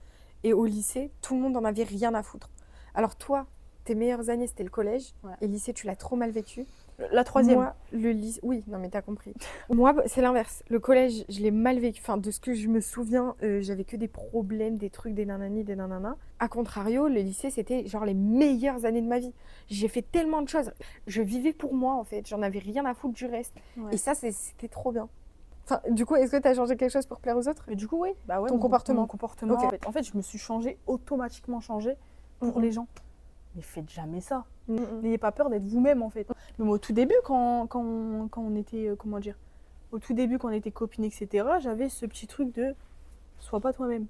Et au lycée, tout le monde en avait rien à foutre. Alors toi, tes meilleures années, c'était le collège. Et le lycée, tu l'as trop mal vécu. La 3e. Moi, le lycée... Oui, non, mais t'as compris. Moi, c'est l'inverse. Le collège, je l'ai mal vécu. Enfin, de ce que je me souviens, j'avais que des problèmes, des trucs, des nanani, des nanana. A contrario, le lycée, c'était genre les meilleures années de ma vie. J'ai fait tellement de choses. Je vivais pour moi, en fait. J'en avais rien à foutre du reste. Et ça, c'était trop bien. Enfin, du coup, est-ce que tu as changé quelque chose pour plaire aux autres? Et du coup, oui. Bah ouais, ton comportement. Mon comportement. En fait, je me suis automatiquement changée pour les gens. Mais faites jamais ça. N'ayez pas peur d'être vous-même, en fait. Même au tout début, quand on était, comment dire, au tout début, quand on était copines, etc., j'avais ce petit truc de sois pas toi-même.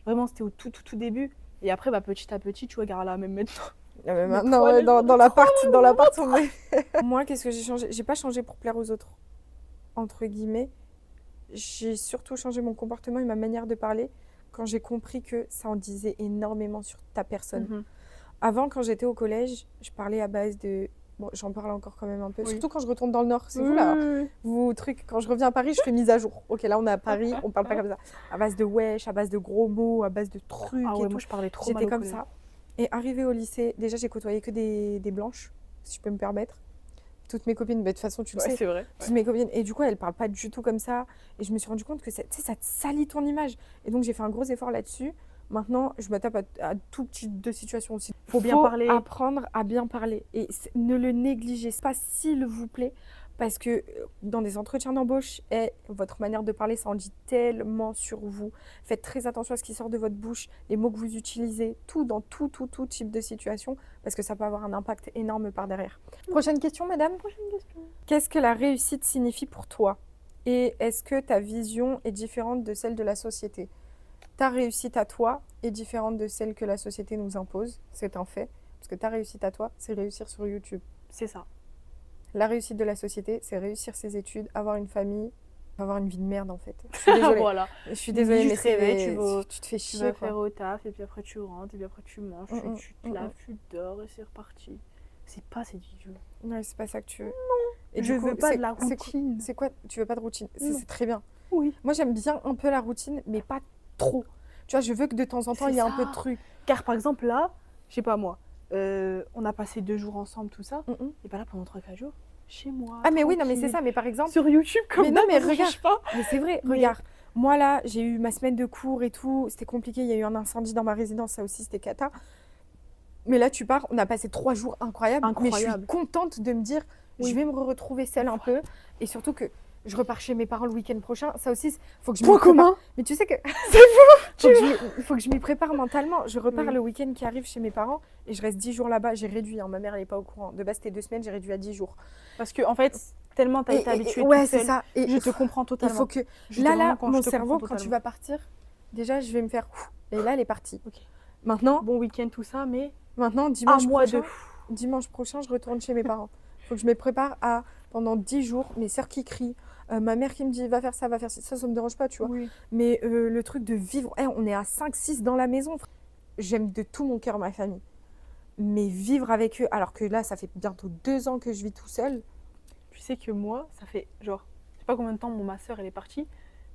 Vraiment, c'était au tout début. Et après, petit à petit, tu vois, regarde là, même maintenant. Maintenant, dans l'appart, on est... Moi, qu'est-ce que j'ai changé? J'ai pas changé pour plaire aux autres, entre guillemets. J'ai surtout changé mon comportement et ma manière de parler quand j'ai compris que ça en disait énormément sur ta personne. Avant, quand j'étais au collège, je parlais à base de... Bon, j'en parle encore quand même un peu. Surtout quand je retourne dans le Nord. C'est vous, là. Quand je reviens à Paris, je fais mise à jour. Ok, là, on est à Paris, on parle pas comme ça. À base de wesh, à base de gros mots, à base de trucs et tout. Moi, je parlais trop mal. J'étais comme ça. Et arrivée au lycée, déjà, j'ai côtoyé que des blanches, si je peux me permettre. Toutes mes copines, de toute façon, tu le sais. C'est vrai. Toutes mes copines. Et du coup, elles parlent pas du tout comme ça. Et je me suis rendu compte que ça te salit ton image. Et donc, j'ai fait un gros effort là-dessus. Maintenant, je me tape à tout type de situation aussi. Faut bien parler. Apprendre à bien parler. Et ne le négligez pas, s'il vous plaît. Parce que dans des entretiens d'embauche, votre manière de parler, ça en dit tellement sur vous. Faites très attention à ce qui sort de votre bouche, les mots que vous utilisez, tout dans tout type de situation. Parce que ça peut avoir un impact énorme par derrière. Prochaine question, madame. Qu'est-ce que la réussite signifie pour toi? Et est-ce que ta vision est différente de celle de la société? ta réussite à toi est différente de celle que la société nous impose. C'est un fait. Parce que ta réussite à toi, c'est réussir sur YouTube. C'est ça. La réussite de la société, c'est réussir ses études, avoir une famille, avoir une vie de merde en fait. Je suis désolée. Voilà. Je suis désolée, mais tu te fais chier. chier. Tu vas faire au taf, et puis après tu rentres, et puis après tu manges, tu te laves, tu dors, et c'est reparti. C'est pas cette vie. Ouais, c'est pas ça que tu veux. Non. Et je veux pas de la routine. C'est quoi? Tu veux pas de routine? C'est très bien. Oui. Moi, j'aime bien un peu la routine, mais pas trop. Tu vois, je veux que de temps en temps, il y ait un peu de trucs. Car par exemple, là, je sais pas moi, on a passé 2 jours ensemble, tout ça, et pas là pendant 3-4 jours, chez moi. Ah, mais oui, non, mais c'est ça, mais par exemple. Sur YouTube, comme mais non, mais regarde. Pas. Mais c'est vrai, regarde. Moi, là, j'ai eu ma semaine de cours et tout. C'était compliqué. Il y a eu un incendie dans ma résidence, ça aussi, c'était cata. Mais là, tu pars, on a passé 3 jours incroyables. Mais je suis contente de me dire, je vais me retrouver seule un peu. Et surtout que je repars chez mes parents le week-end prochain. Ça aussi, il faut que je m'y prépare. Mais tu sais que c'est fou. Il faut que je m'y prépare mentalement. Je repars le week-end qui arrive chez mes parents et je reste 10 jours là-bas. J'ai réduit, hein. Ma mère, elle n'est pas au courant. De base, c'était 2 semaines, j'ai réduit à 10 jours. Parce que, en fait, tellement tu as été habituée. Ouais, c'est ça. Et je te comprends totalement. Il faut que. Là, mon cerveau, quand tu vas partir, déjà, je vais me faire. Et là, elle est partie. Okay. Maintenant. Bon week-end, tout ça, mais. Maintenant, dimanche prochain, je retourne chez mes parents. Il faut que je me prépare à, pendant 10 jours, mes sœurs qui crient. Ma mère qui me dit va faire ça, ça me dérange pas, tu vois. Oui. Mais le truc de vivre, on est à 5-6 dans la maison. J'aime de tout mon cœur ma famille. Mais vivre avec eux, alors que là, ça fait bientôt 2 ans que je vis tout seul. Tu sais que moi, ça fait genre, je sais pas combien de temps ma sœur elle est partie,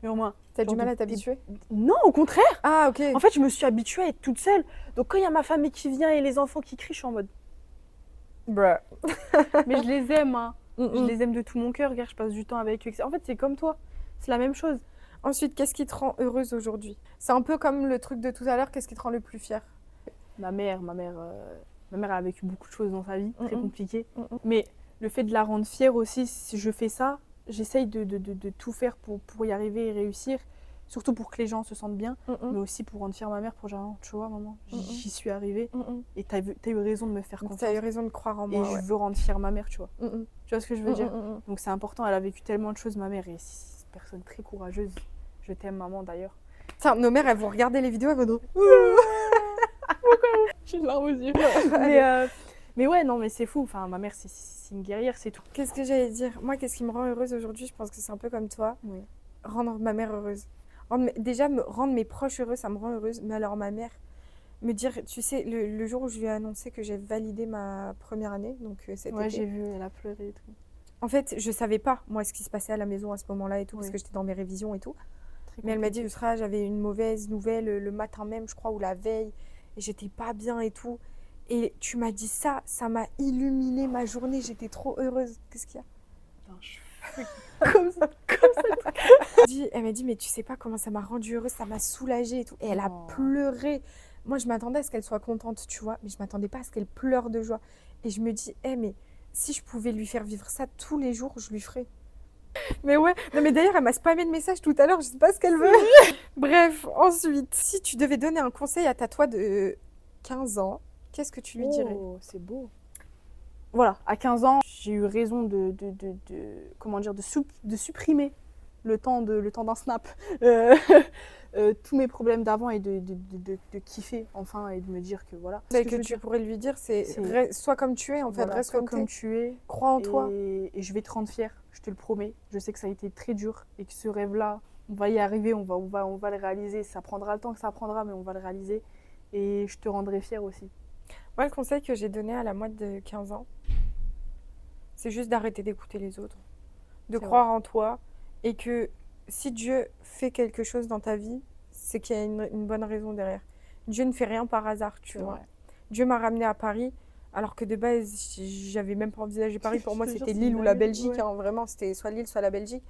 mais au moins. T'as du mal à t'habituer? Non, au contraire. Ah, ok. En fait, je me suis habituée à être toute seule. Donc quand il y a ma famille qui vient et les enfants qui crient, je suis en mode. Bruh. Mais je les aime, hein. Je les aime de tout mon cœur, regarde, je passe du temps avec eux. En fait, c'est comme toi, c'est la même chose. Ensuite, qu'est-ce qui te rend heureuse aujourd'hui? C'est un peu comme le truc de tout à l'heure, qu'est-ce qui te rend le plus fière? Ma mère a vécu beaucoup de choses dans sa vie, très compliquées. Mais le fait de la rendre fière aussi, si je fais ça, j'essaye de tout faire pour y arriver et réussir. Surtout pour que les gens se sentent bien, mais aussi pour rendre fière ma mère, pour genre, tu vois, maman, j'y suis arrivée. Et t'as eu raison de me faire confiance. T'as eu raison de croire en moi. Et je veux rendre fière ma mère, tu vois. Tu vois ce que je veux dire? Donc c'est important, elle a vécu tellement de choses, ma mère, et c'est une personne très courageuse. Je t'aime, maman, d'ailleurs. Tiens, nos mères, elles vont regarder les vidéos, elles vont dire... J'ai une larme aux yeux. Mais ouais, non, mais c'est fou. Enfin, ma mère, c'est une guerrière, c'est tout. Qu'est-ce que j'allais dire? Moi, qu'est-ce qui me rend heureuse aujourd'hui? Je pense que c'est un peu comme toi. Oui. Rendre ma mère heureuse. Rendre mes proches heureux, ça me rend heureuse. Mais alors, ma mère, me dire, tu sais, le jour où je lui ai annoncé que j'ai validé ma première année, donc cet été. J'ai vu, elle a pleuré et tout. En fait, je savais pas, moi, ce qui se passait à la maison à ce moment-là et tout, parce que j'étais dans mes révisions et tout. Mais elle m'a dit, Yusra, j'avais une mauvaise nouvelle le matin même, je crois, ou la veille, et j'étais pas bien et tout. Et tu m'as dit ça m'a illuminé ma journée, j'étais trop heureuse. Qu'est-ce qu'il y a? Non, comme ça. Elle m'a dit, mais tu sais pas comment ça m'a rendue heureuse, ça m'a soulagée et tout. Et elle a pleuré. Moi, je m'attendais à ce qu'elle soit contente, tu vois, mais je m'attendais pas à ce qu'elle pleure de joie. Et je me dis, mais si je pouvais lui faire vivre ça tous les jours, je lui ferais. Mais ouais, non mais d'ailleurs, elle m'a spammé de messages tout à l'heure, je sais pas ce qu'elle veut. Bref, ensuite, si tu devais donner un conseil à ta toi de 15 ans, qu'est-ce que tu lui dirais? Oh, c'est beau. Voilà, à 15 ans, j'ai eu raison de supprimer le temps d'un snap. Tous mes problèmes d'avant et de kiffer enfin et de me dire que voilà. Ce que tu pourrais lui dire, c'est sois comme tu es en fait, reste comme tu es. Crois en toi. Et je vais te rendre fière, je te le promets. Je sais que ça a été très dur et que ce rêve-là, on va y arriver, on va le réaliser. Ça prendra le temps que ça prendra, mais on va le réaliser. Et je te rendrai fière aussi. Moi, le conseil que j'ai donné à la moite de 15 ans, c'est juste d'arrêter d'écouter les autres, de croire en toi et que si Dieu fait quelque chose dans ta vie, c'est qu'il y a une bonne raison derrière. Dieu ne fait rien par hasard, tu vois. Vrai. Dieu m'a ramenée à Paris, alors que de base, j'avais même pas envisagé Paris. Pour moi, c'était l'île ou la Belgique. Hein, vraiment, c'était soit l'île, soit la Belgique.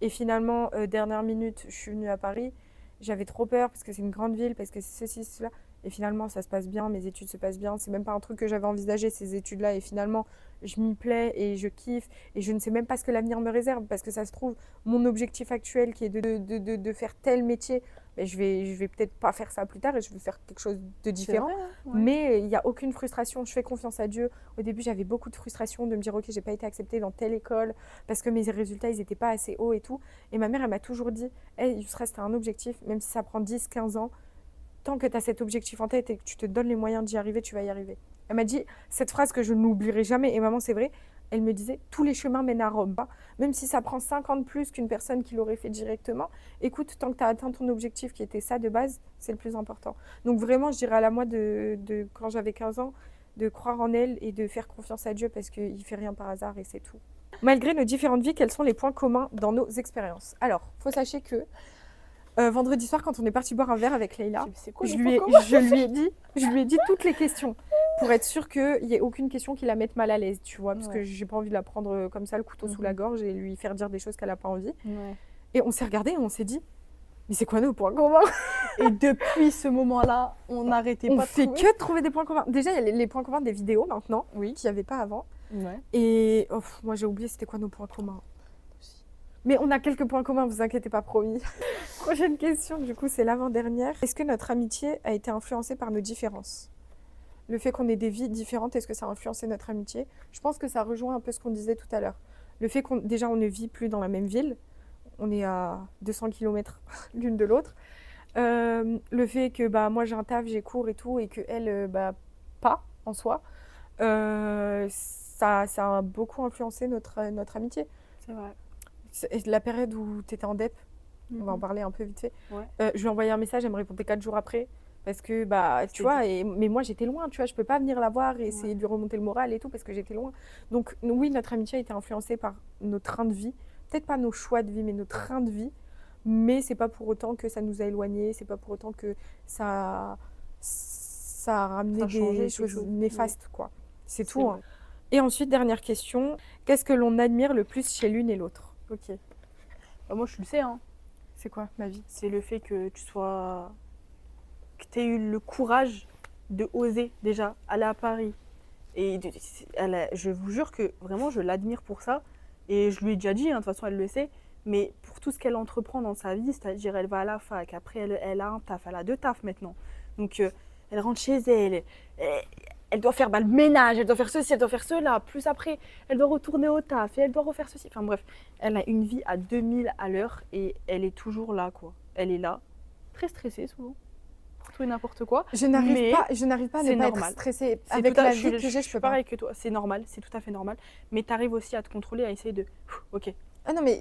Et finalement, dernière minute, je suis venue à Paris. J'avais trop peur parce que c'est une grande ville, parce que c'est ceci, cela. et finalement ça se passe bien, mes études se passent bien, c'est même pas un truc que j'avais envisagé ces études-là et finalement je m'y plais et je kiffe et je ne sais même pas ce que l'avenir me réserve parce que ça se trouve mon objectif actuel qui est de faire tel métier, mais je vais peut-être pas faire ça plus tard et je vais faire quelque chose de différent, vrai, ouais. Mais il n'y a aucune frustration, je fais confiance à Dieu. Au début j'avais beaucoup de frustration de me dire ok j'ai pas été acceptée dans telle école parce que mes résultats ils étaient pas assez hauts et tout, et ma mère elle m'a toujours dit hey, Yousra, c'est un objectif, même si ça prend 10-15 ans, tant que tu as cet objectif en tête et que tu te donnes les moyens d'y arriver, tu vas y arriver. Elle m'a dit cette phrase que je n'oublierai jamais, et maman, c'est vrai, elle me disait tous les chemins mènent à Rome. Même si ça prend 50 plus qu'une personne qui l'aurait fait directement, écoute, tant que tu as atteint ton objectif qui était ça de base, c'est le plus important. Donc vraiment, je dirais à la moi de quand j'avais 15 ans, de croire en elle et de faire confiance à Dieu parce qu'il ne fait rien par hasard et c'est tout. Malgré nos différentes vies, quels sont les points communs dans nos expériences? Alors, il faut sachez que vendredi soir, quand on est parti boire un verre avec Leïla, je lui ai dit toutes les questions pour être sûre qu'il n'y ait aucune question qui la mette mal à l'aise, tu vois, parce que j'ai pas envie de la prendre comme ça, le couteau sous la gorge et lui faire dire des choses qu'elle n'a pas envie. Et on s'est regardé et on s'est dit, mais c'est quoi nos points communs? Et depuis ce moment-là, on n'arrêtait pas de trouver. On fait que de trouver des points communs. Déjà, il y a les points communs des vidéos maintenant, qu'il n'y avait pas avant. Et moi, j'ai oublié c'était quoi nos points communs. Mais on a quelques points communs, vous inquiétez pas, promis. Prochaine question, du coup, c'est l'avant-dernière. Est-ce que notre amitié a été influencée par nos différences? Le fait qu'on ait des vies différentes, est-ce que ça a influencé notre amitié? Je pense que ça rejoint un peu ce qu'on disait tout à l'heure. Le fait qu'on déjà on ne vit plus dans la même ville, on est à 200 km l'une de l'autre. Le fait que moi j'ai un taf, j'ai cours et tout, et qu'elle, pas en soi, ça a beaucoup influencé notre amitié. C'est vrai. La période où tu étais en DEP, on va en parler un peu vite fait. Je lui ai envoyé un message, elle me répondait 4 jours après. Parce que, tu vois, mais moi j'étais loin, tu vois, je peux pas venir la voir et essayer de lui remonter le moral et tout parce que j'étais loin. Donc, oui, notre amitié a été influencée par nos trains de vie. Peut-être pas nos choix de vie, mais nos trains de vie. Mais c'est pas pour autant que ça nous a éloignés, c'est pas pour autant que ça a ramené des choses néfastes, quoi. C'est tout. Hein. Et ensuite, dernière question, qu'est-ce que l'on admire le plus chez l'une et l'autre? Ok. Moi, je le sais. Hein. C'est quoi ma vie? C'est le fait que tu sois... que tu aies eu le courage de oser déjà aller à Paris. Et je vous jure que vraiment, je l'admire pour ça. Et je lui ai déjà dit, hein, de toute façon, elle le sait. Mais pour tout ce qu'elle entreprend dans sa vie, c'est-à-dire elle va à la fac, après elle a un taf, elle a 2 tafs maintenant. Donc elle rentre chez elle, elle doit faire le ménage, elle doit faire ceci, elle doit faire cela. Plus après, elle doit retourner au taf et elle doit refaire ceci. Enfin bref, elle a une vie à 2000 à l'heure et elle est toujours là, quoi. Elle est là, très stressée souvent, pour tout et n'importe quoi. Je n'arrive pas à ne pas être stressée. Avec la vie que j'ai, je peux pas. Pareil que toi, c'est normal, c'est tout à fait normal. Mais tu arrives aussi à te contrôler, à essayer de... Ok. Ah non, mais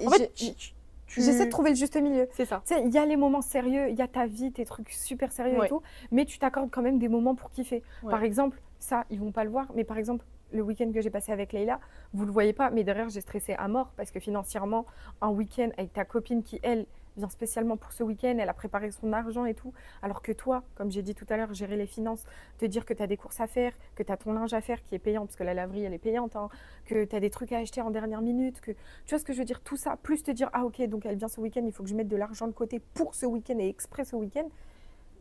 j'essaie de trouver le juste milieu. C'est ça. Tu sais, il y a les moments sérieux, il y a ta vie, tes trucs super sérieux et tout, mais tu t'accordes quand même des moments pour kiffer. Par exemple, ça, ils vont pas le voir, mais par exemple, le week-end que j'ai passé avec Leïla, vous le voyez pas, mais derrière, j'ai stressé à mort parce que financièrement, un week-end avec ta copine qui, elle, vient spécialement pour ce week-end, elle a préparé son argent et tout, alors que toi, comme j'ai dit tout à l'heure, gérer les finances, te dire que tu as des courses à faire, que tu as ton linge à faire qui est payant, parce que la laverie, elle est payante, hein, que tu as des trucs à acheter en dernière minute, que tu vois ce que je veux dire, tout ça, plus te dire, ah ok, donc elle vient ce week-end, il faut que je mette de l'argent de côté pour ce week-end et exprès ce week-end,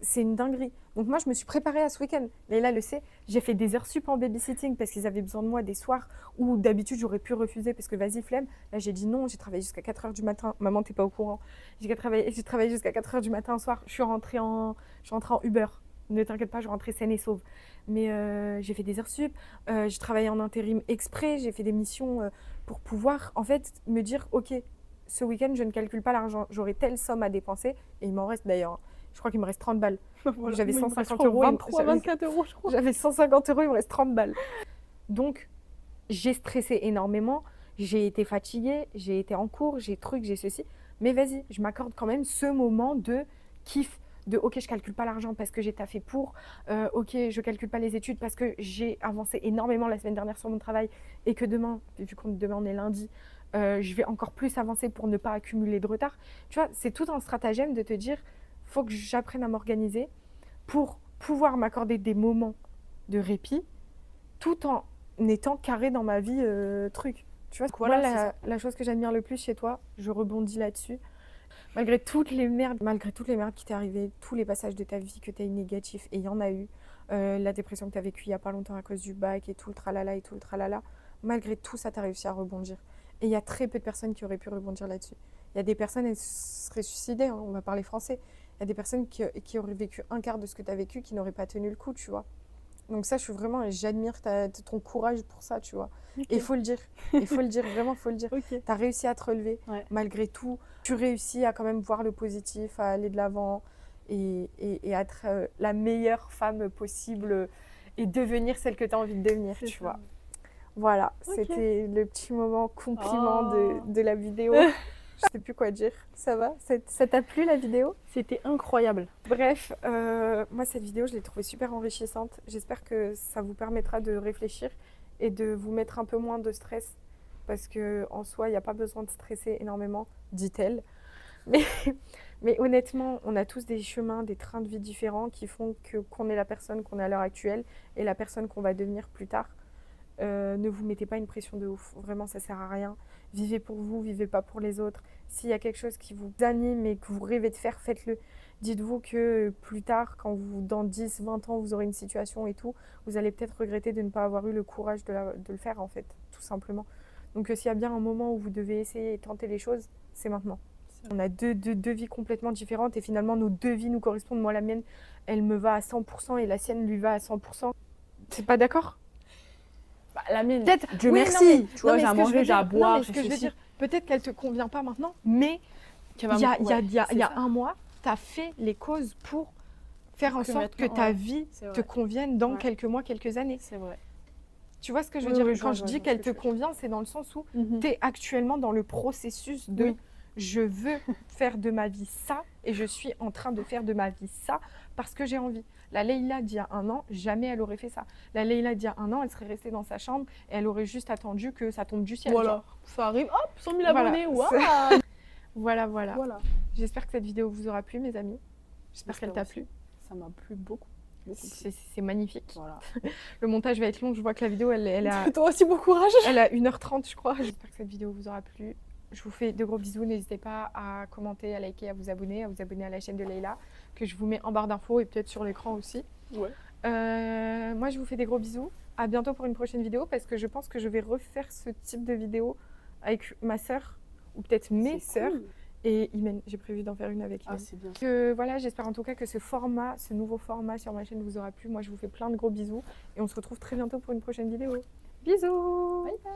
c'est une dinguerie. Donc moi, je me suis préparée à ce week-end. Leïla le sait, j'ai fait des heures sup en babysitting parce qu'ils avaient besoin de moi des soirs où d'habitude j'aurais pu refuser parce que vas-y flemme. Là, j'ai dit non, j'ai travaillé jusqu'à 4h du matin. Maman, t'es pas au courant. J'ai travaillé jusqu'à 4h du matin un soir. Je suis rentrée en Uber. Ne t'inquiète pas, je rentrais saine et sauve. Mais j'ai fait des heures sup, j'ai travaillé en intérim exprès, j'ai fait des missions pour pouvoir en fait me dire ok, ce week-end, je ne calcule pas l'argent. J'aurai telle somme à dépenser et il m'en reste d'ailleurs. Je crois qu'il me reste 30 balles. Voilà. J'avais 150 euros. 24 euros, je crois. J'avais 150 euros, il me reste 30 balles. Donc, j'ai stressé énormément. J'ai été fatiguée, j'ai été en cours, j'ai ceci. Mais vas-y, je m'accorde quand même ce moment de kiff. De ok, je calcule pas l'argent parce que j'ai taffé pour. Ok, je calcule pas les études parce que j'ai avancé énormément la semaine dernière sur mon travail. Et que demain, vu qu'on demain on est lundi, je vais encore plus avancer pour ne pas accumuler de retard. Tu vois, c'est tout un stratagème de te dire faut que j'apprenne à m'organiser pour pouvoir m'accorder des moments de répit tout en étant carré dans ma vie truc. Tu vois, voilà la chose que j'admire le plus chez toi, je rebondis là-dessus, Malgré toutes les merdes qui t'est arrivées, tous les passages de ta vie que tu as eu négatifs, et il y en a eu, la dépression que tu as vécue il n'y a pas longtemps à cause du bac et tout le tralala et tout le tralala, malgré tout ça, tu as réussi à rebondir. Et il y a très peu de personnes qui auraient pu rebondir là-dessus. Il y a des personnes, elles seraient suicidées, hein, on va parler français. Il y a des personnes qui auraient vécu un quart de ce que tu as vécu, qui n'auraient pas tenu le coup, tu vois. Donc ça, j'admire ton courage pour ça, tu vois. Okay. Et il faut le dire, vraiment, il faut le dire. Okay. Tu as réussi à te relever, malgré tout. Tu réussis à quand même voir le positif, à aller de l'avant et à être la meilleure femme possible et devenir celle que tu as envie de devenir, tu vois. Voilà, c'était le petit moment compliment de la vidéo. Je sais plus quoi dire. Ça va? Ça t'a plu la vidéo? C'était incroyable. Bref, moi cette vidéo, je l'ai trouvée super enrichissante. J'espère que ça vous permettra de réfléchir et de vous mettre un peu moins de stress. Parce qu'en soi, il n'y a pas besoin de stresser énormément, dit-elle. Mais honnêtement, on a tous des chemins, des trains de vie différents qui font qu'on est la personne qu'on est à l'heure actuelle et la personne qu'on va devenir plus tard. Ne vous mettez pas une pression de ouf, vraiment ça sert à rien. Vivez pour vous, vivez pas pour les autres. S'il y a quelque chose qui vous anime et que vous rêvez de faire, faites-le. Dites-vous que plus tard, dans 10, 20 ans, vous aurez une situation et tout, vous allez peut-être regretter de ne pas avoir eu le courage de le faire en fait, tout simplement. Donc s'il y a bien un moment où vous devez essayer et tenter les choses, c'est maintenant. On a deux vies complètement différentes et finalement nos deux vies nous correspondent. Moi la mienne, elle me va à 100% et la sienne lui va à 100%. C'est pas d'accord ? Bah, la mienne, Dieu merci, tu vois, j'ai à manger, j'ai à boire. Ce que je veux dire, peut-être qu'elle te convient pas maintenant, mais il y a un mois, tu as fait les causes pour faire en sorte que ta vie te convienne dans quelques mois, quelques années. C'est vrai. Tu vois ce que je veux dire? Quand je dis qu'elle te convient, c'est dans le sens où tu es actuellement dans le processus de je veux faire de ma vie ça et je suis en train de faire de ma vie ça parce que j'ai envie. La Leïla d'il y a un an, jamais elle aurait fait ça. La Leïla d'il y a un an, elle serait restée dans sa chambre et elle aurait juste attendu que ça tombe du ciel. Voilà, genre. Ça arrive, hop, 100 000 abonnés, waouh. Voilà. J'espère que cette vidéo vous aura plu, mes amis. J'espère qu'elle t'a plu. Ça m'a plu beaucoup. C'est magnifique. Voilà. Le montage va être long, je vois que la vidéo, elle a... Toi aussi, bon courage. Elle a 1h30, je crois. J'espère que cette vidéo vous aura plu. Je vous fais de gros bisous. N'hésitez pas à commenter, à liker, à vous abonner à la chaîne de Leïla, que je vous mets en barre d'infos et peut-être sur l'écran aussi. Ouais. Moi, je vous fais des gros bisous. À bientôt pour une prochaine vidéo parce que je pense que je vais refaire ce type de vidéo avec ma sœur ou peut-être mes sœurs. Cool. Et Imen, j'ai prévu d'en faire une avec Imen. Ah, c'est bien. Voilà, j'espère en tout cas que ce nouveau format sur ma chaîne vous aura plu. Moi, je vous fais plein de gros bisous et on se retrouve très bientôt pour une prochaine vidéo. Bisous. Bye bye.